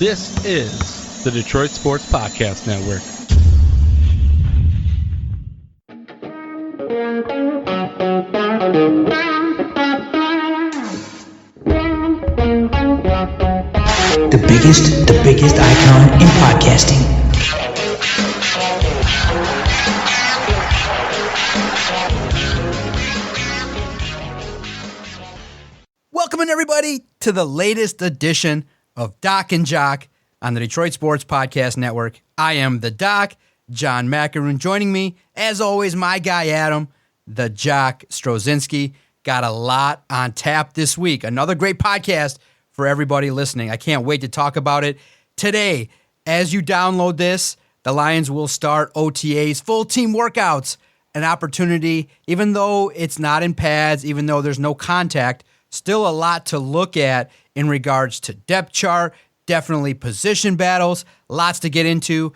This is the Detroit Sports Podcast Network. The biggest icon in podcasting. Welcome everybody to the latest edition of Doc and Jock on the Detroit Sports Podcast Network. I am the Doc, John Macaroon. Joining me, as always, my guy Adam, the Jock Strozinski. Got a lot on tap this week. Another great podcast for everybody listening. I can't wait to talk about it today. As you download this, the Lions will start OTAs, full team workouts, an opportunity, even though it's not in pads, even though there's no contact, still a lot to look at in regards to depth chart, definitely position battles, lots to get into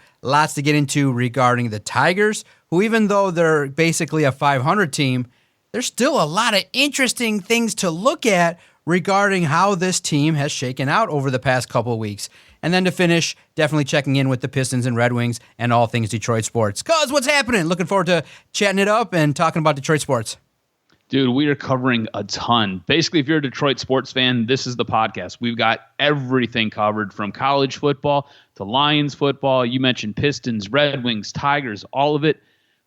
regarding the Tigers, who even though they're basically a 500 team, there's still a lot of interesting things to look at regarding how this team has shaken out over the past couple of weeks. And then to finish, definitely checking in with the Pistons and Red Wings and all things Detroit sports. Cuz, what's happening? Looking forward to chatting it up and talking about Detroit sports. Dude, we are covering a ton. Basically, if you're a Detroit sports fan, this is the podcast. We've got everything covered from college football to Lions football. You mentioned Pistons, Red Wings, Tigers, all of it.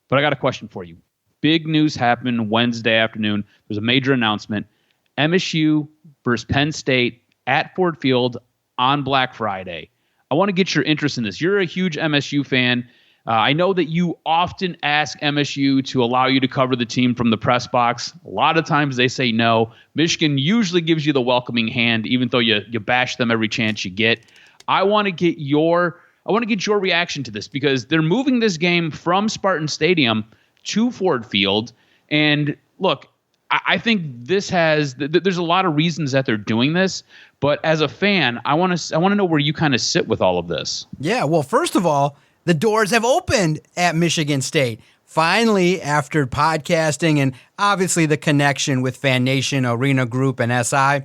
But I got a question for you. Big news happened Wednesday afternoon. There's a major announcement. MSU versus Penn State at Ford Field on Black Friday. I want to get your interest in this. You're a huge MSU fan. I know that you often ask MSU to allow you to cover the team from the press box. A lot of times they say no. Michigan usually gives you the welcoming hand, even though you bash them every chance you get. I want to get your reaction to this because they're moving this game from Spartan Stadium to Ford Field. And look, I think there's a lot of reasons that they're doing this. But as a fan, I want to know where you kind of sit with all of this. Yeah, well, first of all, the doors have opened at Michigan State. Finally, after podcasting and obviously the connection with Fan Nation, Arena Group, and SI,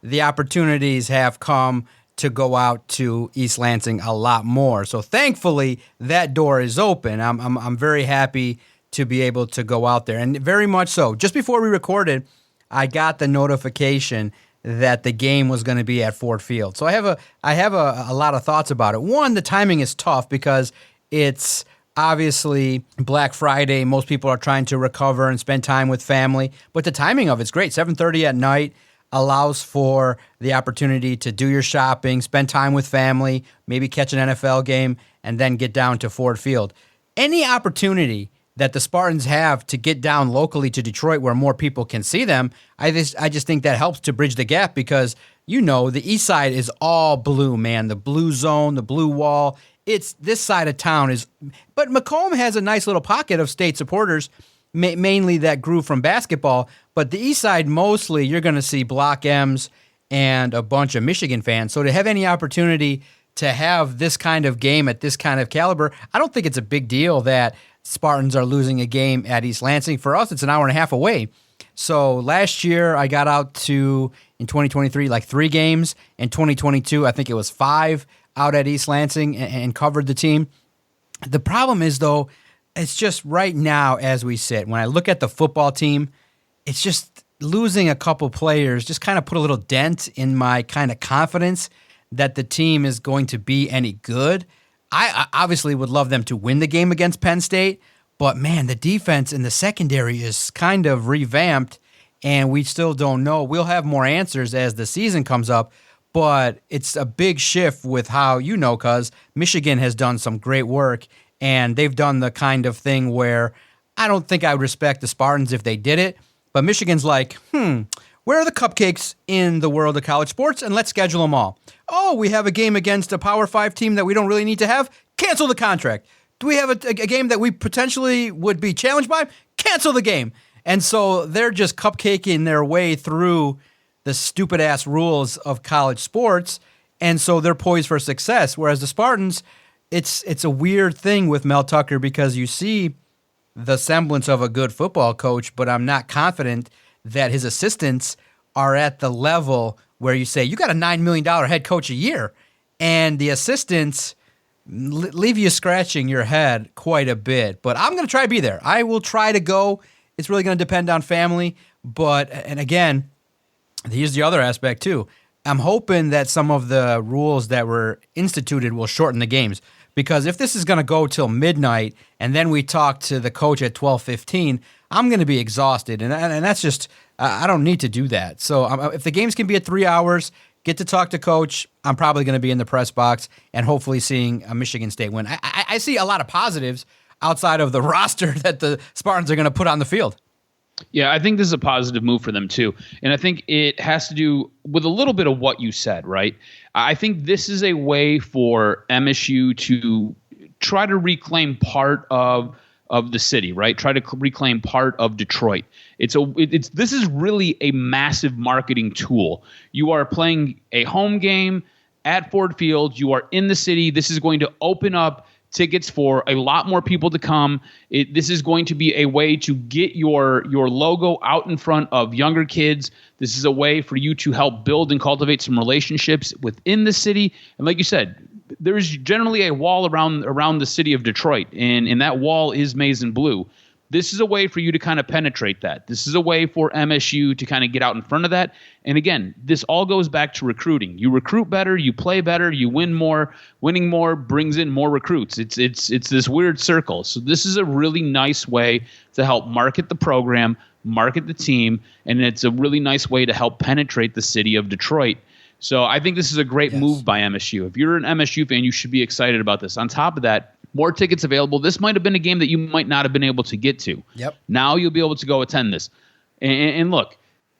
the opportunities have come to go out to East Lansing a lot more. So thankfully, that door is open. I'm very happy to be able to go out there, and very much so. Just before we recorded, I got the notification that the game was going to be at Ford Field. So I have a lot of thoughts about it. One, the timing is tough because it's obviously Black Friday. Most people are trying to recover and spend time with family, but the timing of it's great. 7:30 at night allows for the opportunity to do your shopping, spend time with family, maybe catch an NFL game, and then get down to Ford Field. Any opportunity that the Spartans have to get down locally to Detroit where more people can see them, I just think that helps to bridge the gap because, the east side is all blue, man. The blue zone, the blue wall. It's this side of town is, but Macomb has a nice little pocket of state supporters, mainly that grew from basketball. But the east side, mostly, you're going to see Block M's and a bunch of Michigan fans. So to have any opportunity to have this kind of game at this kind of caliber, I don't think it's a big deal that Spartans are losing a game at East Lansing. For us, it's an hour and a half away. So last year, I got out to, in 2023, like 3 games. In 2022, I think it was 5 out at East Lansing and covered the team. The problem is, though, it's just right now as we sit, when I look at the football team, it's just losing a couple players just kind of put a little dent in my kind of confidence that the team is going to be any good. I obviously would love them to win the game against Penn State, but man, the defense in the secondary is kind of revamped, and we still don't know. We'll have more answers as the season comes up, but it's a big shift with how, because Michigan has done some great work, and they've done the kind of thing where I don't think I would respect the Spartans if they did it, but Michigan's like, where are the cupcakes in the world of college sports? And let's schedule them all. Oh, we have a game against a Power 5 team that we don't really need to have? Cancel the contract. Do we have a game that we potentially would be challenged by? Cancel the game. And so they're just cupcaking their way through the stupid-ass rules of college sports, and so they're poised for success. Whereas the Spartans, it's a weird thing with Mel Tucker because you see the semblance of a good football coach, but I'm not confident that his assistants are at the level where you say, you got a $9 million head coach a year, and the assistants leave you scratching your head quite a bit. But I'm going to try to be there. I will try to go. It's really going to depend on family. And again, here's the other aspect too. I'm hoping that some of the rules that were instituted will shorten the games. Because if this is going to go till midnight and then we talk to the coach at 12:15, I'm going to be exhausted. And that's just, I don't need to do that. So if the games can be at 3 hours, get to talk to coach, I'm probably going to be in the press box and hopefully seeing a Michigan State win. I see a lot of positives outside of the roster that the Spartans are going to put on the field. Yeah, I think this is a positive move for them too. And I think it has to do with a little bit of what you said, right? I think this is a way for MSU to try to reclaim part of the city, right? Try to reclaim part of Detroit. This is really a massive marketing tool. You are playing a home game at Ford Field. You are in the city. This is going to open up tickets for a lot more people to come. This is going to be a way to get your logo out in front of younger kids. This is a way for you to help build and cultivate some relationships within the city. And like you said, there's generally a wall around the city of Detroit, and that wall is maize and blue. This is a way for you to kind of penetrate that. This is a way for MSU to kind of get out in front of that. And again, this all goes back to recruiting. You recruit better, you play better, you win more. Winning more brings in more recruits. It's this weird circle. So this is a really nice way to help market the program, market the team, and it's a really nice way to help penetrate the city of Detroit. So I think this is a great move by MSU. If you're an MSU fan, you should be excited about this. On top of that, more tickets available. This might have been a game that you might not have been able to get to. Yep. Now you'll be able to go attend this. And look,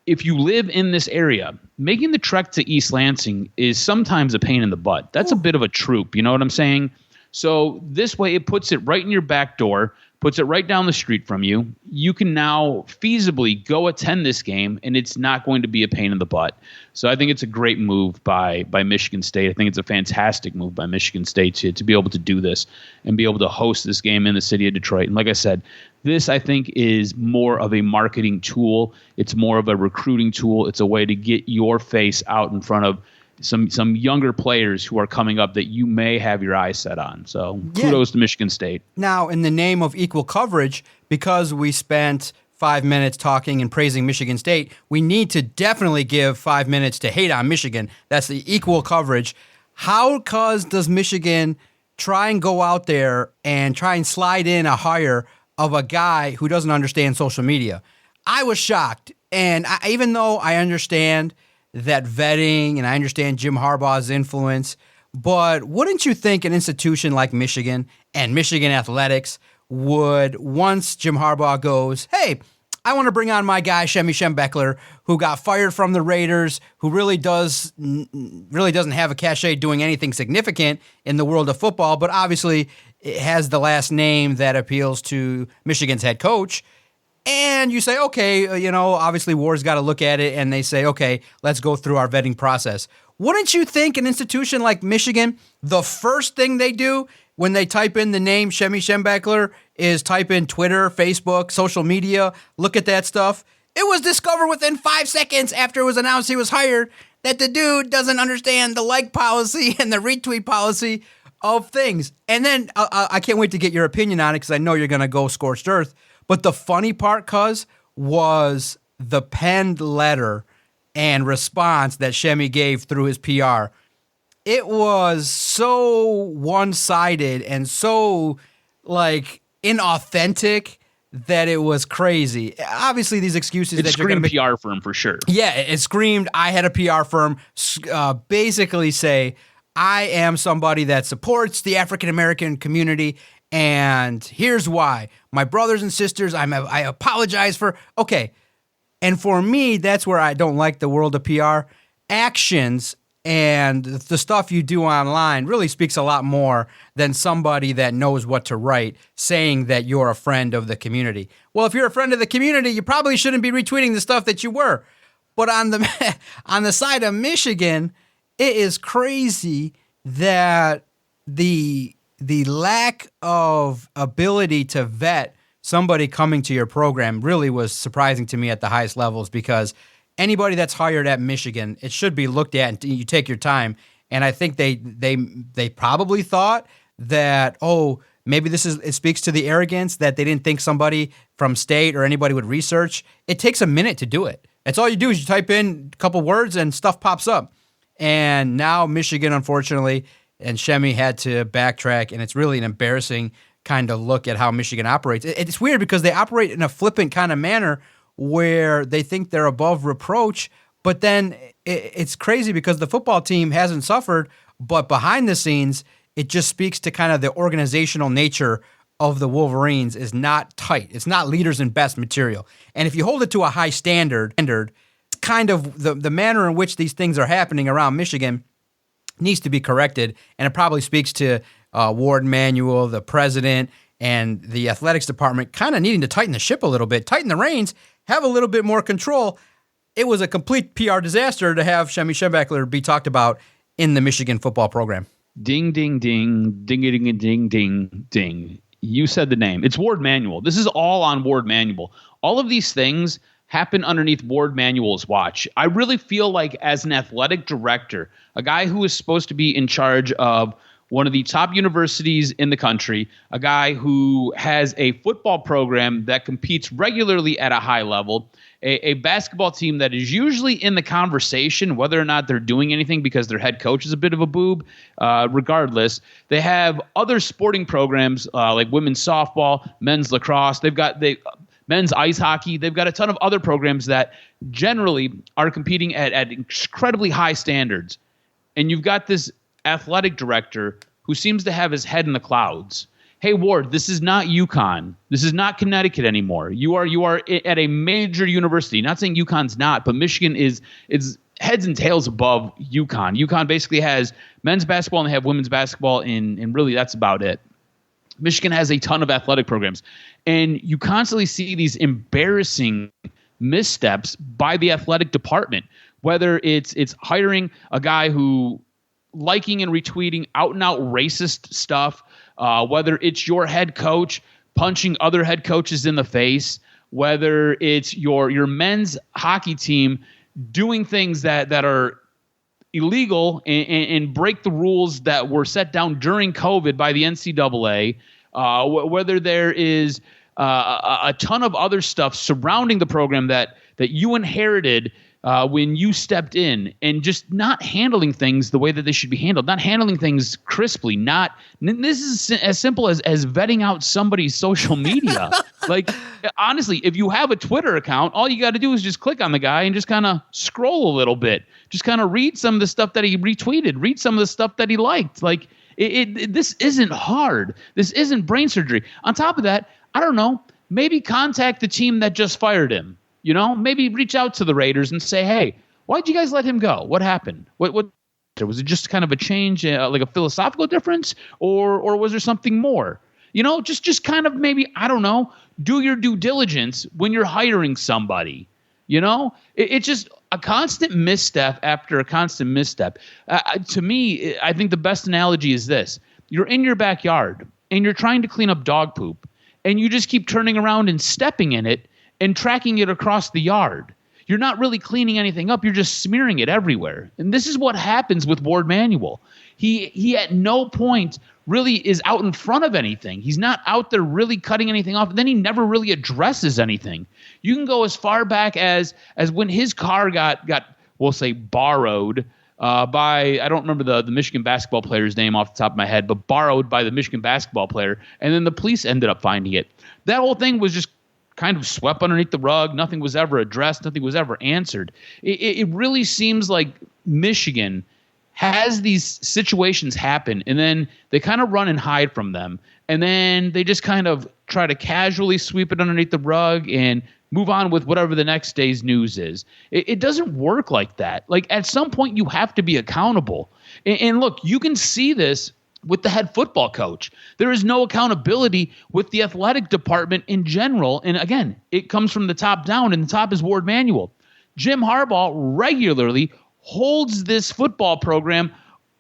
if you live in this area, making the trek to East Lansing is sometimes a pain in the butt. That's a bit of a troop. You know what I'm saying? So this way it puts it right in your back door, puts it right down the street from you. You can now feasibly go attend this game, and it's not going to be a pain in the butt. So I think it's a great move by Michigan State. I think it's a fantastic move by Michigan State to be able to do this and be able to host this game in the city of Detroit. And like I said, this, I think, is more of a marketing tool. It's more of a recruiting tool. It's a way to get your face out in front of some younger players who are coming up that you may have your eyes set on. So kudos to Michigan State. Now, in the name of equal coverage, because we spent 5 minutes talking and praising Michigan State, we need to definitely give 5 minutes to hate on Michigan. That's the equal coverage. How does Michigan try and go out there and try and slide in a hire of a guy who doesn't understand social media? I was shocked. And even though I understand that vetting, and I understand Jim Harbaugh's influence, but wouldn't you think an institution like Michigan and Michigan athletics would, once Jim Harbaugh goes, hey, I want to bring on my guy Shemy Schembechler, who got fired from the Raiders, who really doesn't have a cachet doing anything significant in the world of football, but obviously it has the last name that appeals to Michigan's head coach. And you say, okay, obviously Ward's got to look at it, and they say, okay, let's go through our vetting process. Wouldn't you think an institution like Michigan, the first thing they do when they type in the name Shemy Schembechler is type in Twitter, Facebook, social media, look at that stuff? It was discovered within 5 seconds after it was announced he was hired that the dude doesn't understand the like policy and the retweet policy of things. And then I can't wait to get your opinion on it because I know you're going to go scorched earth. But the funny part, cuz, was the penned letter and response that Shemy gave through his PR. It was so one-sided and so, inauthentic that it was crazy. Obviously, these excuses it that you're going to make... PR firm for sure. Yeah, it screamed, I had a PR firm basically say, I am somebody that supports the African-American community, and here's why. My brothers and sisters, I apologize for... Okay, and for me, that's where I don't like the world of PR. Actions and the stuff you do online really speaks a lot more than somebody that knows what to write saying that you're a friend of the community. Well, if you're a friend of the community, you probably shouldn't be retweeting the stuff that you were. But on the side of Michigan, it is crazy that the lack of ability to vet somebody coming to your program really was surprising to me at the highest levels, because anybody that's hired at Michigan, it should be looked at and you take your time And I think they probably thought that, maybe it speaks to the arrogance that they didn't think somebody from state or anybody would research. It takes a minute to do it. That's all you do is you type in a couple words and stuff pops up. And now Michigan, unfortunately, and Shemy had to backtrack, and it's really an embarrassing kind of look at how Michigan operates. It's weird because they operate in a flippant kind of manner where they think they're above reproach, but then it's crazy because the football team hasn't suffered, but behind the scenes, it just speaks to kind of the organizational nature of the Wolverines is not tight. It's not leaders in best material. And if you hold it to a high standard, kind of the manner in which these things are happening around Michigan needs to be corrected, and it probably speaks to Ward Manuel, the president, and the athletics department kind of needing to tighten the ship a little bit, tighten the reins, have a little bit more control. It was a complete PR disaster to have Shemy Schembechler be talked about in the Michigan football program. Ding, ding, ding, ding, ding, ding, ding, ding. You said the name. It's Ward Manuel. This is all on Ward Manuel. All of these things happen underneath Ward Manuel's watch. I really feel like as an athletic director, a guy who is supposed to be in charge of one of the top universities in the country, a guy who has a football program that competes regularly at a high level, a basketball team that is usually in the conversation, whether or not they're doing anything because their head coach is a bit of a boob. Regardless, they have other sporting programs like women's softball, men's lacrosse. They've got men's ice hockey. They've got a ton of other programs that generally are competing at incredibly high standards. And you've got this athletic director who seems to have his head in the clouds. Hey, Ward, this is not UConn. This is not Connecticut anymore. You are at a major university. Not saying UConn's not, but Michigan is heads and tails above UConn. UConn basically has men's basketball and they have women's basketball, and really that's about it. Michigan has a ton of athletic programs. And you constantly see these embarrassing missteps by the athletic department, whether it's hiring a guy who liking and retweeting out-and-out racist stuff, whether it's your head coach punching other head coaches in the face, whether it's your men's hockey team doing things that are illegal and break the rules that were set down during COVID by the NCAA, whether there is a ton of other stuff surrounding the program that you inherited when you stepped in, and just not handling things the way that they should be handled, not handling things crisply. This is as simple as vetting out somebody's social media. Like, honestly, if you have a Twitter account, all you got to do is just click on the guy and just kind of scroll a little bit. Just kind of read some of the stuff that he retweeted, read some of the stuff that he liked. Like, this isn't hard. This isn't brain surgery. On top of that, I don't know, maybe contact the team that just fired him. You know, maybe reach out to the Raiders and say, hey, why'd you guys let him go? What happened? What was it just kind of a change, like a philosophical difference, or was there something more? You know, just kind of maybe, I don't know, do your due diligence when you're hiring somebody. You know, it's just a constant misstep after a constant misstep. To me, I think the best analogy is this. You're in your backyard and you're trying to clean up dog poop, and you just keep turning around and stepping in it and tracking it across the yard. You're not really cleaning anything up. You're just smearing it everywhere. And this is what happens with Ward Manuel. He at no point really is out in front of anything. He's not out there really cutting anything off. And then he never really addresses anything. You can go as far back as when his car got we'll say borrowed by, I don't remember the Michigan basketball player's name off the top of my head, but borrowed by the Michigan basketball player. And then the police ended up finding it. That whole thing was just kind of swept underneath the rug. Nothing was ever addressed. Nothing was ever answered. It really seems like Michigan has these situations happen, and then they kind of run and hide from them, and then they just kind of try to casually sweep it underneath the rug and move on with whatever the next day's news is. It doesn't work like that. Like, at some point, you have to be accountable. And look, you can see this with the head football coach. There is no accountability with the athletic department in general. And again, it comes from the top down, and the top is Ward Manuel. Jim Harbaugh regularly holds this football program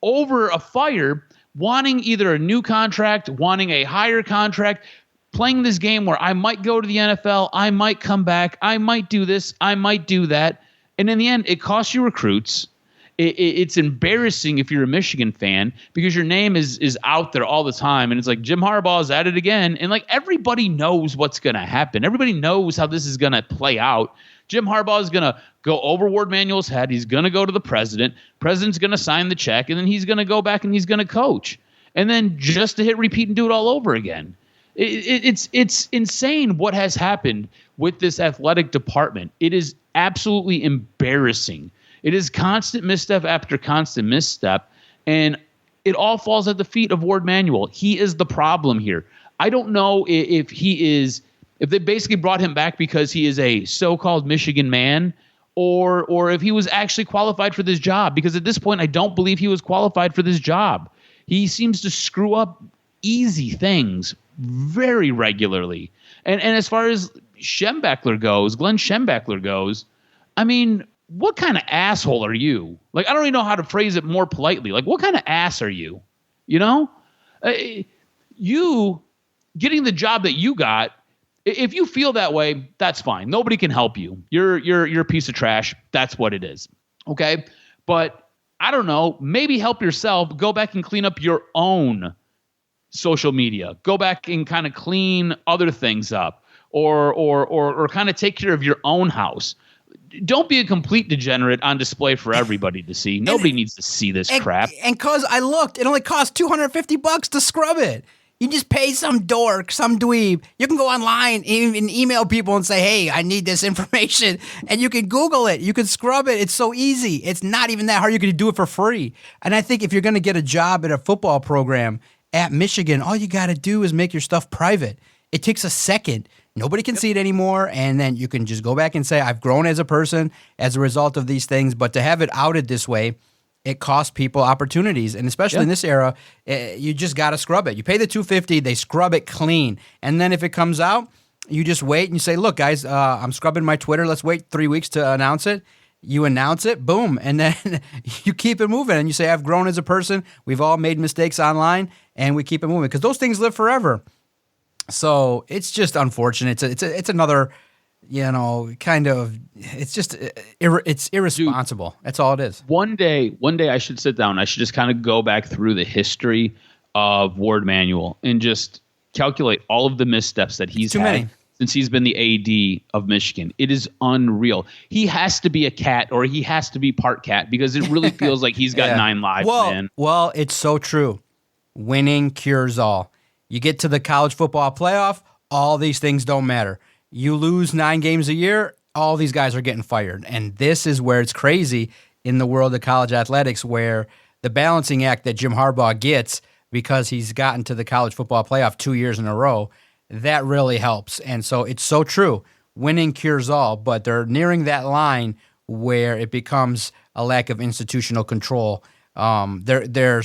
over a fire, wanting either a new contract, wanting a higher contract, playing this game where I might go to the NFL, I might come back, I might do this, I might do that. And in the end, it costs you recruits. it's embarrassing if you're a Michigan fan because your name is out there all the time. And it's like Jim Harbaugh's at it again. And like everybody knows what's going to happen. Everybody knows how this is going to play out. Jim Harbaugh is going to go over Ward Manuel's head. He's going to go to the president. President's going to sign the check. And then he's going to go back and he's going to coach. And then just to hit repeat and do it all over again. It's insane what has happened with this athletic department. It is absolutely embarrassing. It is constant misstep after constant misstep, and it all falls at the feet of Ward Manuel. He is the problem here. I don't know if they basically brought him back because he is a so-called Michigan man, or if he was actually qualified for this job. Because at this point, I don't believe he was qualified for this job. He seems to screw up easy things very regularly. And as far as Schembechler goes, Glenn Schembechler goes, I mean, what kind of asshole are you? Like, I don't even know how to phrase it more politely. Like, what kind of ass are you? You know? You getting the job that you got, if you feel that way, that's fine. Nobody can help you. You're a piece of trash. That's what it is. Okay? But I don't know, maybe help yourself. Go back and clean up your own social media. Go back and kind of clean other things up, or kind of take care of your own house. Don't be a complete degenerate on display for everybody to see. Nobody needs to see this crap. And cause I looked, it only costs $250 to scrub it. You just pay some dork, some dweeb. You can go online and email people and say, hey, I need this information. And you can Google it. You can scrub it. It's so easy. It's not even that hard. You can do it for free. And I think if you're going to get a job at a football program at Michigan, all you got to do is make your stuff private. It takes a second. Nobody can see it anymore. And then you can just go back and say, I've grown as a person as a result of these things. But to have it outed this way, it costs people opportunities. And especially in this era, you just got to scrub it. You pay the $250, they scrub it clean. And then if it comes out, you just wait and you say, look, guys, I'm scrubbing my Twitter. Let's wait 3 weeks to announce it. You announce it, boom, and then you keep it moving. And you say, I've grown as a person. We've all made mistakes online, and we keep it moving because those things live forever. So it's just unfortunate. It's another, kind of. It's just it's irresponsible. Dude, that's all it is. One day, I should sit down. I should just kind of go back through the history of Ward Manuel and just calculate all of the missteps that he's had since he's been the AD of Michigan. It is unreal. He has to be a cat, or he has to be part cat, because it really feels like he's got 9 lives, man. Well, it's so true. Winning cures all. You get to the college football playoff, all these things don't matter. You lose 9 games a year, all these guys are getting fired. And this is where it's crazy in the world of college athletics, where the balancing act that Jim Harbaugh gets because he's gotten to the college football playoff 2 years in a row, that really helps. And so it's so true. Winning cures all, but they're nearing that line where it becomes a lack of institutional control. They're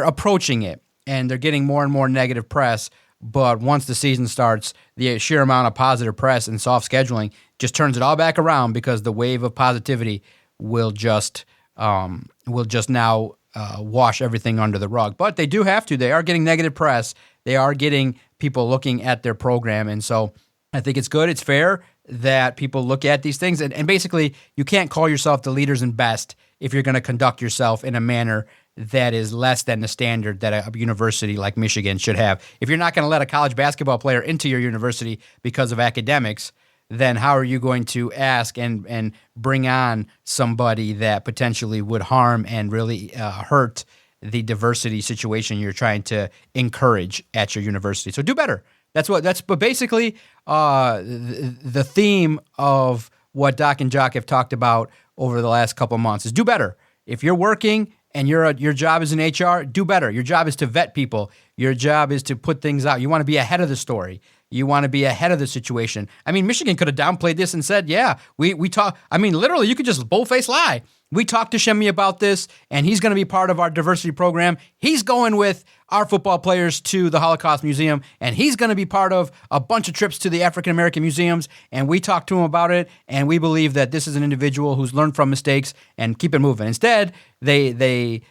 approaching it, and they're getting more and more negative press. But once the season starts, the sheer amount of positive press and soft scheduling just turns it all back around, because the wave of positivity will just now wash everything under the rug. But they do have to. They are getting negative press. They are getting people looking at their program. And so I think it's good. It's fair that people look at these things. And basically, you can't call yourself the leaders and best if you're going to conduct yourself in a manner that is less than the standard that a university like Michigan should have. If you're not going to let a college basketball player into your university because of academics, then how are you going to ask and bring on somebody that potentially would harm and really hurt the diversity situation you're trying to encourage at your university? So do better. But basically the theme of what Doc and Jock have talked about over the last couple of months is do better. If you're working and your job is in HR, do better. Your job is to vet people. Your job is to put things out. You want to be ahead of the story. You want to be ahead of the situation. I mean, Michigan could have downplayed this and said, yeah, we talk. I mean, literally, you could just bold-faced lie. We talked to Shemy about this, and he's going to be part of our diversity program. He's going with our football players to the Holocaust Museum, and he's going to be part of a bunch of trips to the African-American museums, and we talked to him about it, and we believe that this is an individual who's learned from mistakes and keep it moving. Instead, they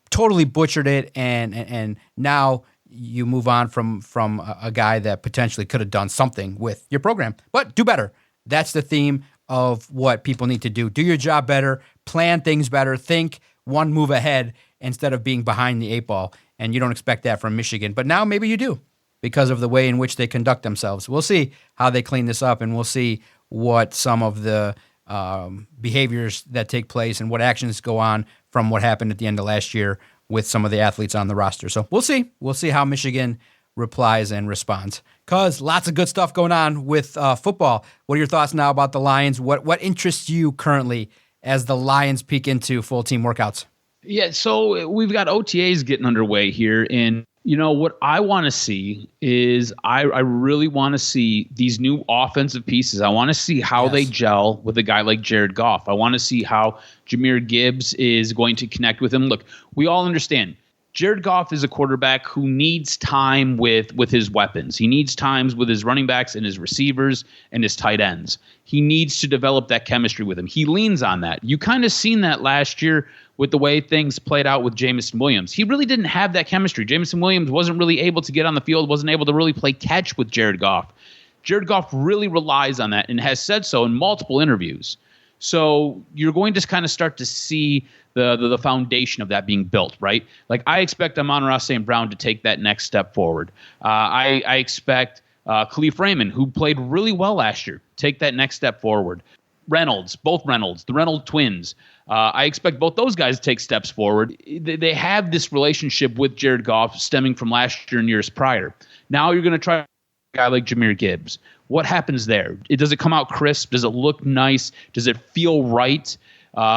totally butchered it, and now you move on from a guy that potentially could have done something with your program. But do better. That's the theme of what people need to do. Do your job better. plan things better, think one move ahead instead of being behind the eight ball. And you don't expect that from Michigan. But now maybe you do because of the way in which they conduct themselves. We'll see how they clean this up, and we'll see what some of the behaviors that take place and what actions go on from what happened at the end of last year with some of the athletes on the roster. So we'll see. We'll see how Michigan replies and responds. Cuz lots of good stuff going on with football. What are your thoughts now about the Lions? What interests you currently as the Lions peek into full team workouts? Yeah, so we've got OTAs getting underway here, and what I want to see is I really want to see these new offensive pieces. I want to see how they gel with a guy like Jared Goff. I want to see how Jahmyr Gibbs is going to connect with him. Look, we all understand Jared Goff is a quarterback who needs time with his weapons. He needs times with his running backs and his receivers and his tight ends. He needs to develop that chemistry with him. He leans on that. You kind of seen that last year with the way things played out with Jameson Williams. He really didn't have that chemistry. Jameson Williams wasn't really able to get on the field, wasn't able to really play catch with Jared Goff. Jared Goff really relies on that and has said so in multiple interviews. So you're going to kind of start to see the foundation of that being built, right? Like I expect Amon-Ra St. Brown to take that next step forward. I expect Khalif Raymond, who played really well last year, take that next step forward. Both Reynolds, the Reynolds twins. I expect both those guys to take steps forward. They have this relationship with Jared Goff stemming from last year and years prior. Now you're going to try a guy like Jahmyr Gibbs. What happens there? Does it come out crisp? Does it look nice? Does it feel right?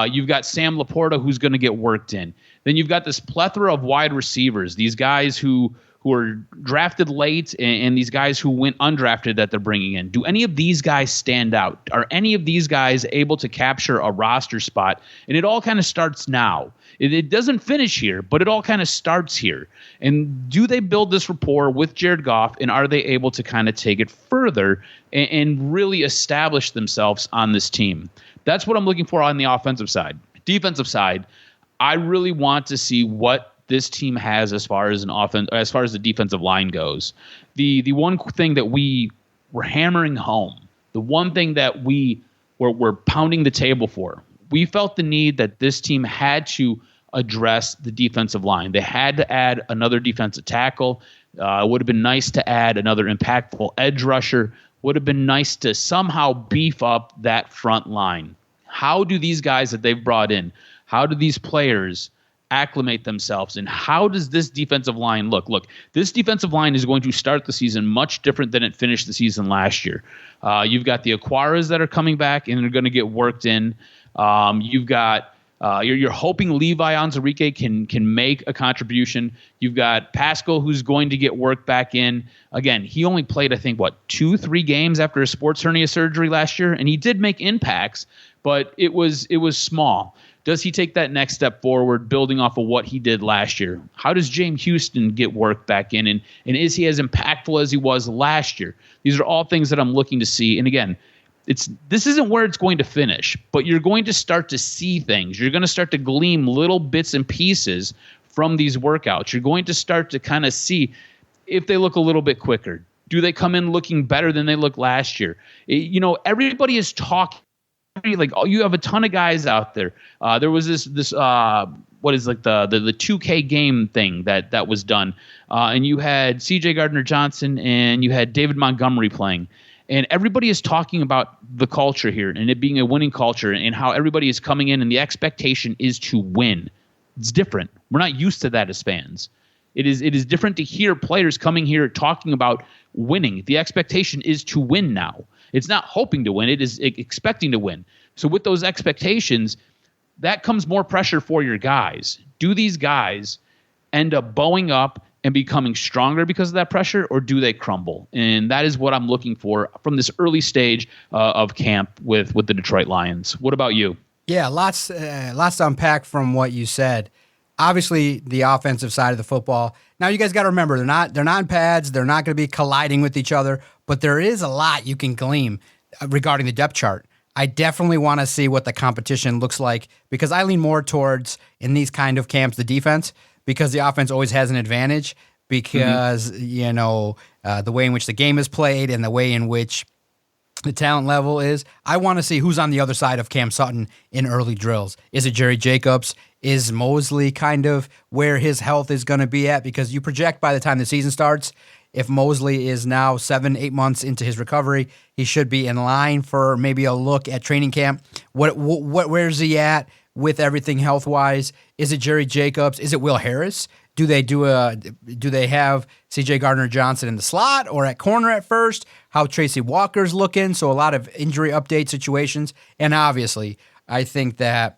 You've got Sam Laporta who's going to get worked in. Then you've got this plethora of wide receivers, these guys who are drafted late and these guys who went undrafted that they're bringing in. Do any of these guys stand out? Are any of these guys able to capture a roster spot? And it all kind of starts now. It doesn't finish here, but it all kind of starts here. And do they build this rapport with Jared Goff, and are they able to kind of take it further and really establish themselves on this team? That's what I'm looking for on the offensive side. Defensive side, I really want to see what this team has as far as the defensive line goes. The one thing that we were hammering home, the one thing that we were pounding the table for, we felt the need that this team had to address the defensive line. They had to add another defensive tackle. It would have been nice to add another impactful edge rusher. Would have been nice to somehow beef up that front line. How do these guys that they've brought in, how do these players acclimate themselves, and how does this defensive line look? Look, this defensive line is going to start the season much different than it finished the season last year. You've got the Aquaras that are coming back and they're going to get worked in. You've got you're hoping Levi Onwuzurike can make a contribution. You've got Pascal who's going to get work back in. Again, he only played, I think, 2-3 games after a sports hernia surgery last year, and he did make impacts, but it was small. Does he take that next step forward, building off of what he did last year? How does James Houston get work back in, and is he as impactful as he was last year? These are all things that I'm looking to see. And again, this isn't where it's going to finish, but you're going to start to see things. You're going to start to glean little bits and pieces from these workouts. You're going to start to kind of see if they look a little bit quicker. Do they come in looking better than they looked last year? Everybody is talking. Like, you have a ton of guys out there. There was this what is like the 2K game thing that was done, and you had C.J. Gardner-Johnson and you had David Montgomery playing, and everybody is talking about the culture here and it being a winning culture and how everybody is coming in and the expectation is to win. It's different. We're not used to that as fans. It is different to hear players coming here talking about winning. The expectation is to win now. It's not hoping to win. It is expecting to win. So with those expectations, that comes more pressure for your guys. Do these guys end up bowing up and becoming stronger because of that pressure, or do they crumble? And that is what I'm looking for from this early stage of camp with the Detroit Lions. What about you? Yeah, lots to unpack from what you said. Obviously, the offensive side of the football. Now, you guys got to remember, they're not in pads. They're not going to be colliding with each other. But there is a lot you can glean regarding the depth chart. I definitely want to see what the competition looks like because I lean more towards, in these kind of camps, the defense, because the offense always has an advantage because, the way in which the game is played and the way in which the talent level is. I want to see who's on the other side of Cam Sutton in early drills. Is it Jerry Jacobs? Is Mosley kind of where his health is going to be at? Because you project by the time the season starts, if Mosley is now 7-8 months into his recovery, he should be in line for maybe a look at training camp. Where's he at with everything health-wise? Is it Jerry Jacobs? Is it Will Harris? Do they have C.J. Gardner-Johnson in the slot or at corner at first? How Tracy Walker's looking? So a lot of injury update situations. And obviously, I doubt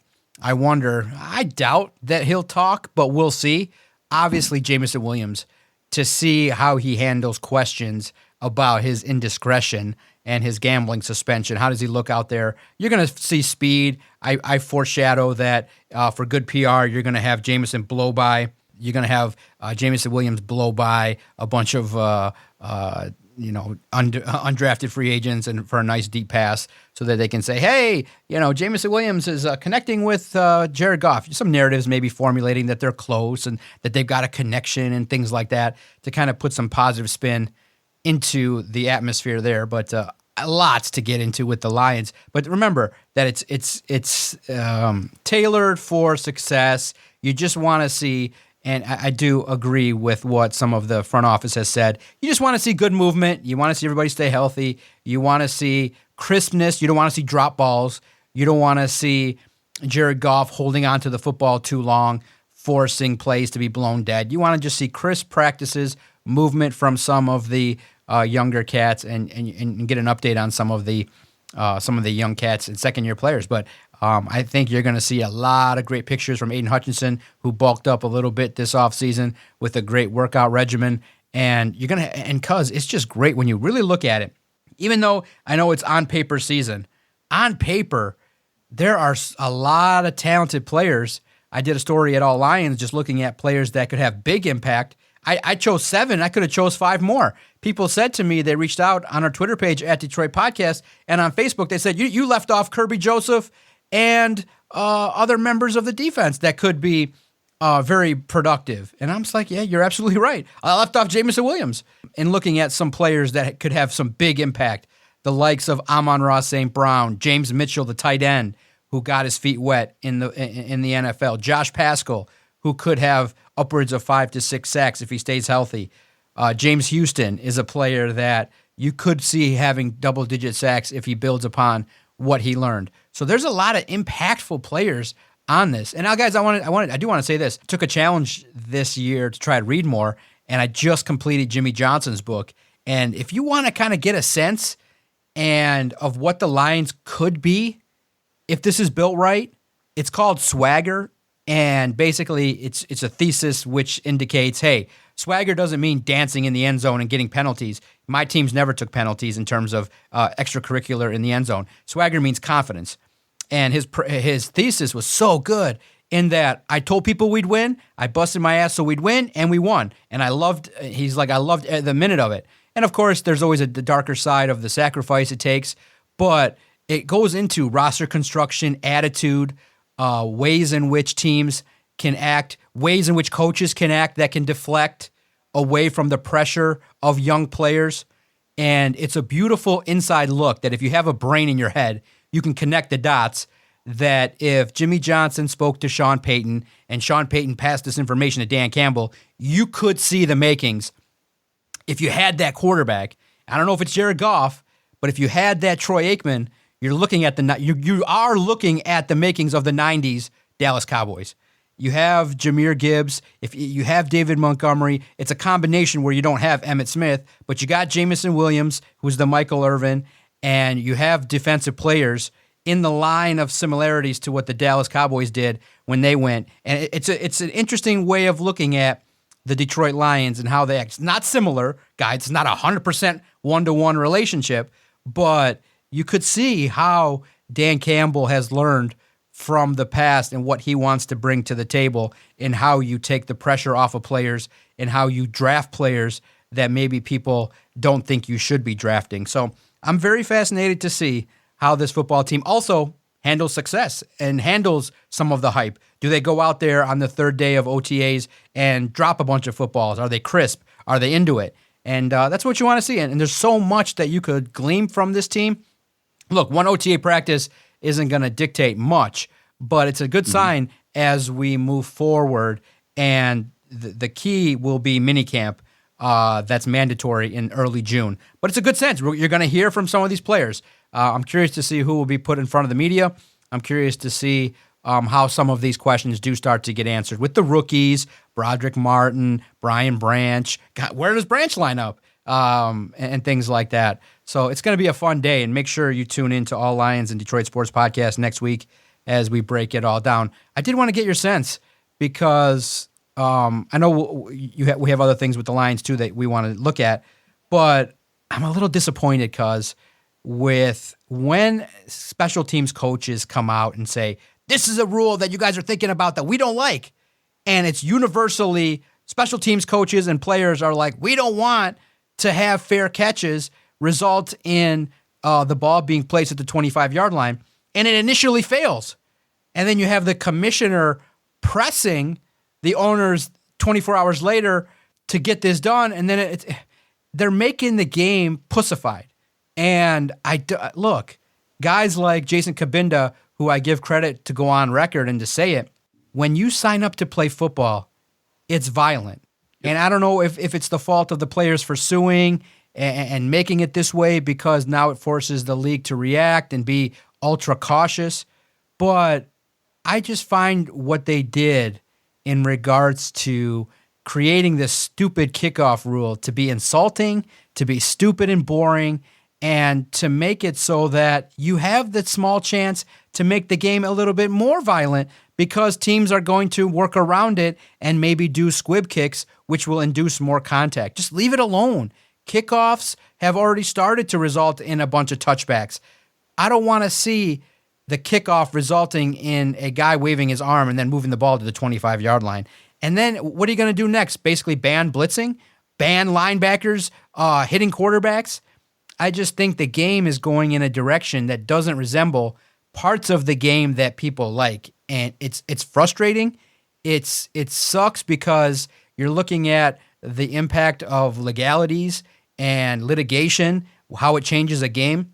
that he'll talk, but we'll see. Obviously, Jameson Williams, to see how he handles questions about his indiscretion and his gambling suspension. How does he look out there? You're going to see speed. I foreshadow that for good PR, you're going to have Jameson blow by. You're going to have Jameson Williams blow by a bunch of undrafted free agents and for a nice deep pass so that they can say, hey, Jameson Williams is connecting with Jared Goff. Some narratives maybe formulating that they're close and that they've got a connection and things like that to kind of put some positive spin into the atmosphere there. But lots to get into with the Lions. But remember that it's tailored for success. You just want to see. And I do agree with what some of the front office has said. You just want to see good movement. You want to see everybody stay healthy. You want to see crispness. You don't want to see drop balls. You don't want to see Jared Goff holding on to the football too long, forcing plays to be blown dead. You want to just see crisp practices, movement from some of the younger cats, and get an update on some of the young cats and second-year players. But I think you're going to see a lot of great pictures from Aiden Hutchinson, who bulked up a little bit this offseason with a great workout regimen. And cuz it's just great when you really look at it. Even though I know it's on paper season, on paper, there are a lot of talented players. I did a story at All Lions just looking at players that could have big impact. I chose 7. I could have chose 5 more. People said to me, they reached out on our Twitter page at Detroit Podcast, and on Facebook they said, you left off Kirby Joseph and other members of the defense that could be very productive. And I'm just like, yeah, you're absolutely right. I left off Jameson Williams and looking at some players that could have some big impact, the likes of Amon-Ra St. Brown, James Mitchell, the tight end, who got his feet wet in the NFL, Josh Paschal, who could have upwards of 5 to 6 sacks if he stays healthy. James Houston is a player that you could see having double-digit sacks if he builds upon what he learned. So there's a lot of impactful players on this. And now, guys, I do want to say this. I took a challenge this year to try to read more, and I just completed Jimmy Johnson's book. And if you want to kind of get a sense of what the Lions could be, if this is built right, it's called Swagger. And basically, it's a thesis which indicates, hey, swagger doesn't mean dancing in the end zone and getting penalties. My teams never took penalties in terms of extracurricular in the end zone. Swagger means confidence. And his thesis was so good in that I told people we'd win, I busted my ass so we'd win, and we won. And I loved the minute of it. And of course, there's always the darker side of the sacrifice it takes, but it goes into roster construction, attitude, ways in which teams can act, ways in which coaches can act that can deflect away from the pressure of young players. And it's a beautiful inside look that if you have a brain in your head, you can connect the dots that if Jimmy Johnson spoke to Sean Payton and Sean Payton passed this information to Dan Campbell, you could see the makings. If you had that quarterback, I don't know if it's Jared Goff, but if you had that Troy Aikman, you are looking at the makings of the 90s Dallas Cowboys. You have Jahmyr Gibbs. If you have David Montgomery, it's a combination where you don't have Emmitt Smith, but you got Jameson Williams, who's the Michael Irvin, and you have defensive players in the line of similarities to what the Dallas Cowboys did when they went. And it's an interesting way of looking at the Detroit Lions and how they act. It's not similar, guys. It's not 100% one-to-one relationship, but you could see how Dan Campbell has learned from the past and what he wants to bring to the table and how you take the pressure off of players and how you draft players that maybe people don't think you should be drafting. So I'm very fascinated to see how this football team also handles success and handles some of the hype. Do they go out there on the third day of OTAs and drop a bunch of footballs? Are they crisp? Are they into it? And that's what you want to see. And there's so much that you could glean from this team. look, one OTA practice isn't going to dictate much, but it's a good sign as we move forward. And the key will be minicamp. That's mandatory in early June. But it's a good sense. You're going to hear from some of these players. I'm curious to see who will be put in front of the media. I'm curious to see how some of these questions do start to get answered with the rookies, Broderick Martin, Brian Branch. God, where does Branch line up? And things like that. So it's going to be a fun day, and make sure you tune in to All Lions and Detroit Sports Podcast next week as we break it all down. I did want to get your sense because I know we have other things with the Lions too that we want to look at, but I'm a little disappointed because when special teams coaches come out and say, this is a rule that you guys are thinking about that we don't like, and it's universally special teams coaches and players are like, we don't want to have fair catches result in the ball being placed at the 25-yard line, and it initially fails. And then you have the commissioner pressing the owners 24 hours later to get this done, and then they're making the game pussified. And look, guys like Jason Kabinda, who I give credit to go on record and to say it, when you sign up to play football, it's violent. And I don't know if it's the fault of the players for suing and making it this way because now it forces the league to react and be ultra cautious. But I just find what they did in regards to creating this stupid kickoff rule to be insulting, to be stupid and boring, and to make it so that you have the small chance to make the game a little bit more violent because teams are going to work around it and maybe do squib kicks, which will induce more contact. Just leave it alone. Kickoffs have already started to result in a bunch of touchbacks. I don't want to see the kickoff resulting in a guy waving his arm and then moving the ball to the 25-yard line. And then what are you going to do next? Basically ban blitzing? Ban linebackers hitting quarterbacks? I just think the game is going in a direction that doesn't resemble parts of the game that people like. And it's frustrating. It sucks because you're looking at the impact of legalities and litigation, how it changes a game.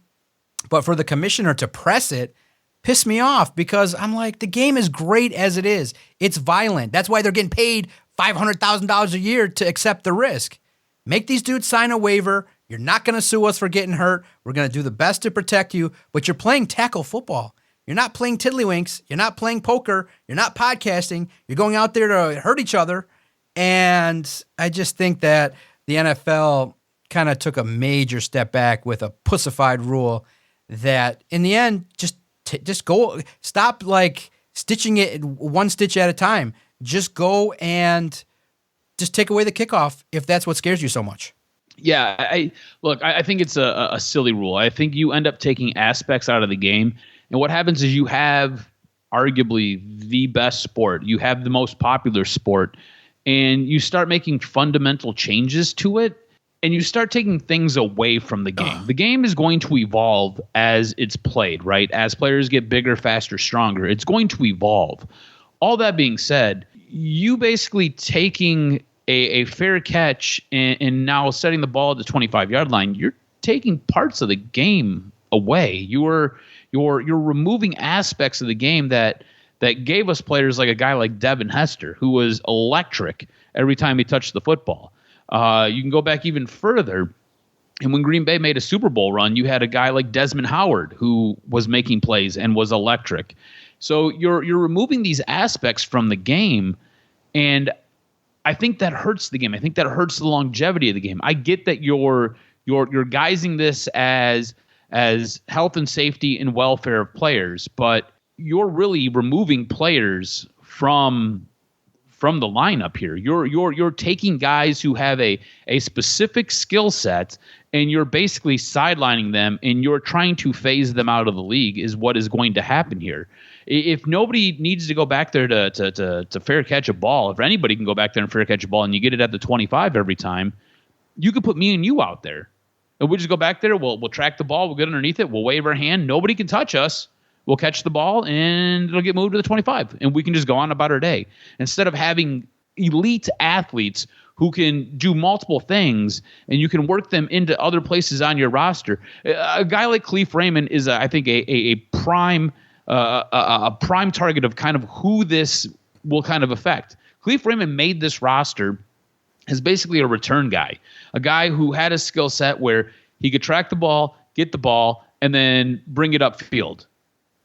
But for the commissioner to press it pissed me off because I'm like, the game is great as it is. It's violent. That's why they're getting paid $500,000 a year to accept the risk. Make these dudes sign a waiver. You're not going to sue us for getting hurt. We're going to do the best to protect you, but you're playing tackle football. You're not playing tiddlywinks. You're not playing poker. You're not podcasting. You're going out there to hurt each other. And I just think that the NFL kind of took a major step back with a pussified rule that in the end, just go, stop like stitching it one stitch at a time. Just go and just take away the kickoff if that's what scares you so much. Yeah, I think it's a silly rule. I think you end up taking aspects out of the game, and what happens is you have arguably the best sport. You have the most popular sport, and you start making fundamental changes to it, and you start taking things away from the game. The game is going to evolve as it's played, right? As players get bigger, faster, stronger, it's going to evolve. All that being said, you basically taking a fair catch and now setting the ball at the 25-yard line, you're taking parts of the game away. You're removing aspects of the game that gave us players like a guy like Devin Hester, who was electric every time he touched the football. You can go back even further, and when Green Bay made a Super Bowl run, you had a guy like Desmond Howard who was making plays and was electric. So you're removing these aspects from the game, and I think that hurts the game. I think that hurts the longevity of the game. I get that you're guising this as health and safety and welfare of players, but you're really removing players from the lineup here. You're taking guys who have a specific skill set, and you're basically sidelining them, and you're trying to phase them out of the league is what is going to happen here. If nobody needs to go back there to fair catch a ball, if anybody can go back there and fair catch a ball and you get it at the 25 every time, you could put me and you out there. And we'll just go back there, we'll track the ball, we'll get underneath it, we'll wave our hand, nobody can touch us. We'll catch the ball, and it'll get moved to the 25, and we can just go on about our day. Instead of having elite athletes who can do multiple things, and you can work them into other places on your roster. A guy like Khalif Raymond is, I think, a prime target of kind of who this will kind of affect. Khalif Raymond made this roster as basically a return guy, a guy who had a skill set where he could track the ball, get the ball, and then bring it upfield.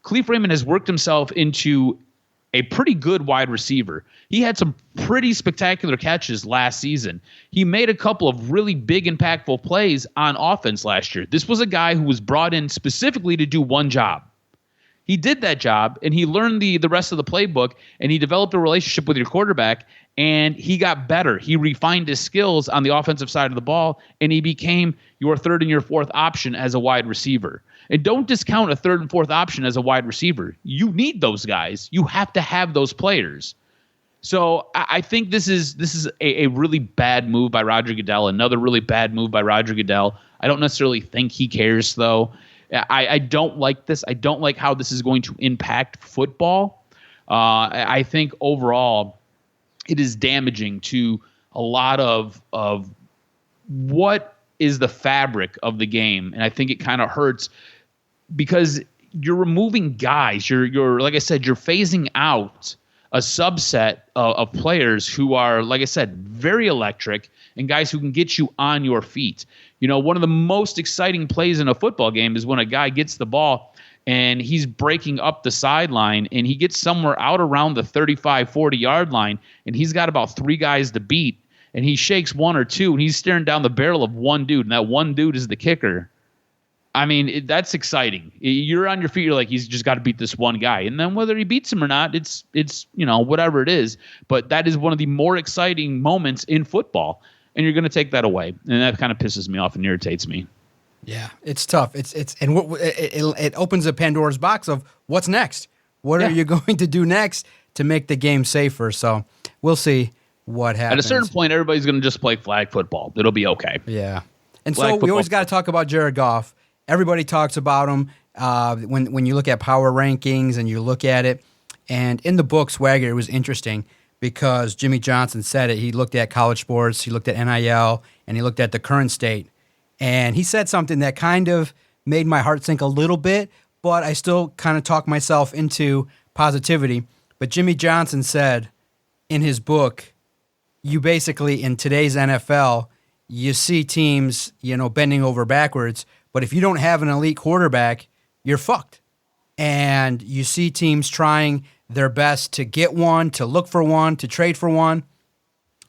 Khalif Raymond has worked himself into a pretty good wide receiver. He had some pretty spectacular catches last season. He made a couple of really big, impactful plays on offense last year. This was a guy who was brought in specifically to do one job. He did that job, and he learned the rest of the playbook, and he developed a relationship with your quarterback, and he got better. He refined his skills on the offensive side of the ball, and he became your third and your fourth option as a wide receiver. And don't discount a third and fourth option as a wide receiver. You need those guys. You have to have those players. So I think this is a really bad move by Roger Goodell. Another really bad move by Roger Goodell. I don't necessarily think he cares, though. I don't like this. I don't like how this is going to impact football. I think overall it is damaging to a lot of what is the fabric of the game. And I think it kind of hurts because you're removing guys. You're like I said, you're phasing out a subset of players who are, like I said, very electric and guys who can get you on your feet. You know, one of the most exciting plays in a football game is when a guy gets the ball and he's breaking up the sideline and he gets somewhere out around the 35, 40-yard line and he's got about three guys to beat and he shakes one or two and he's staring down the barrel of one dude, and that one dude is the kicker. I mean, that's exciting. You're on your feet. You're like, he's just got to beat this one guy. And then whether he beats him or not, it's whatever it is. But that is one of the more exciting moments in football. And you're going to take that away. And that kind of pisses me off and irritates me. Yeah, it's tough. It opens a Pandora's box of what's next. What are you going to do next to make the game safer? So we'll see what happens. At a certain point, everybody's going to just play flag football. It'll be okay. Yeah. And so we always got to talk about Jared Goff. Everybody talks about him when you look at power rankings and you look at it. And in the book, Swagger, it was interesting because Jimmy Johnson said it. He looked at college sports, he looked at NIL, and he looked at the current state. And he said something that kind of made my heart sink a little bit, but I still kind of talked myself into positivity. But Jimmy Johnson said in his book, you basically, in today's NFL, you see teams, bending over backwards. But if you don't have an elite quarterback, you're fucked. And you see teams trying their best to get one, to look for one, to trade for one.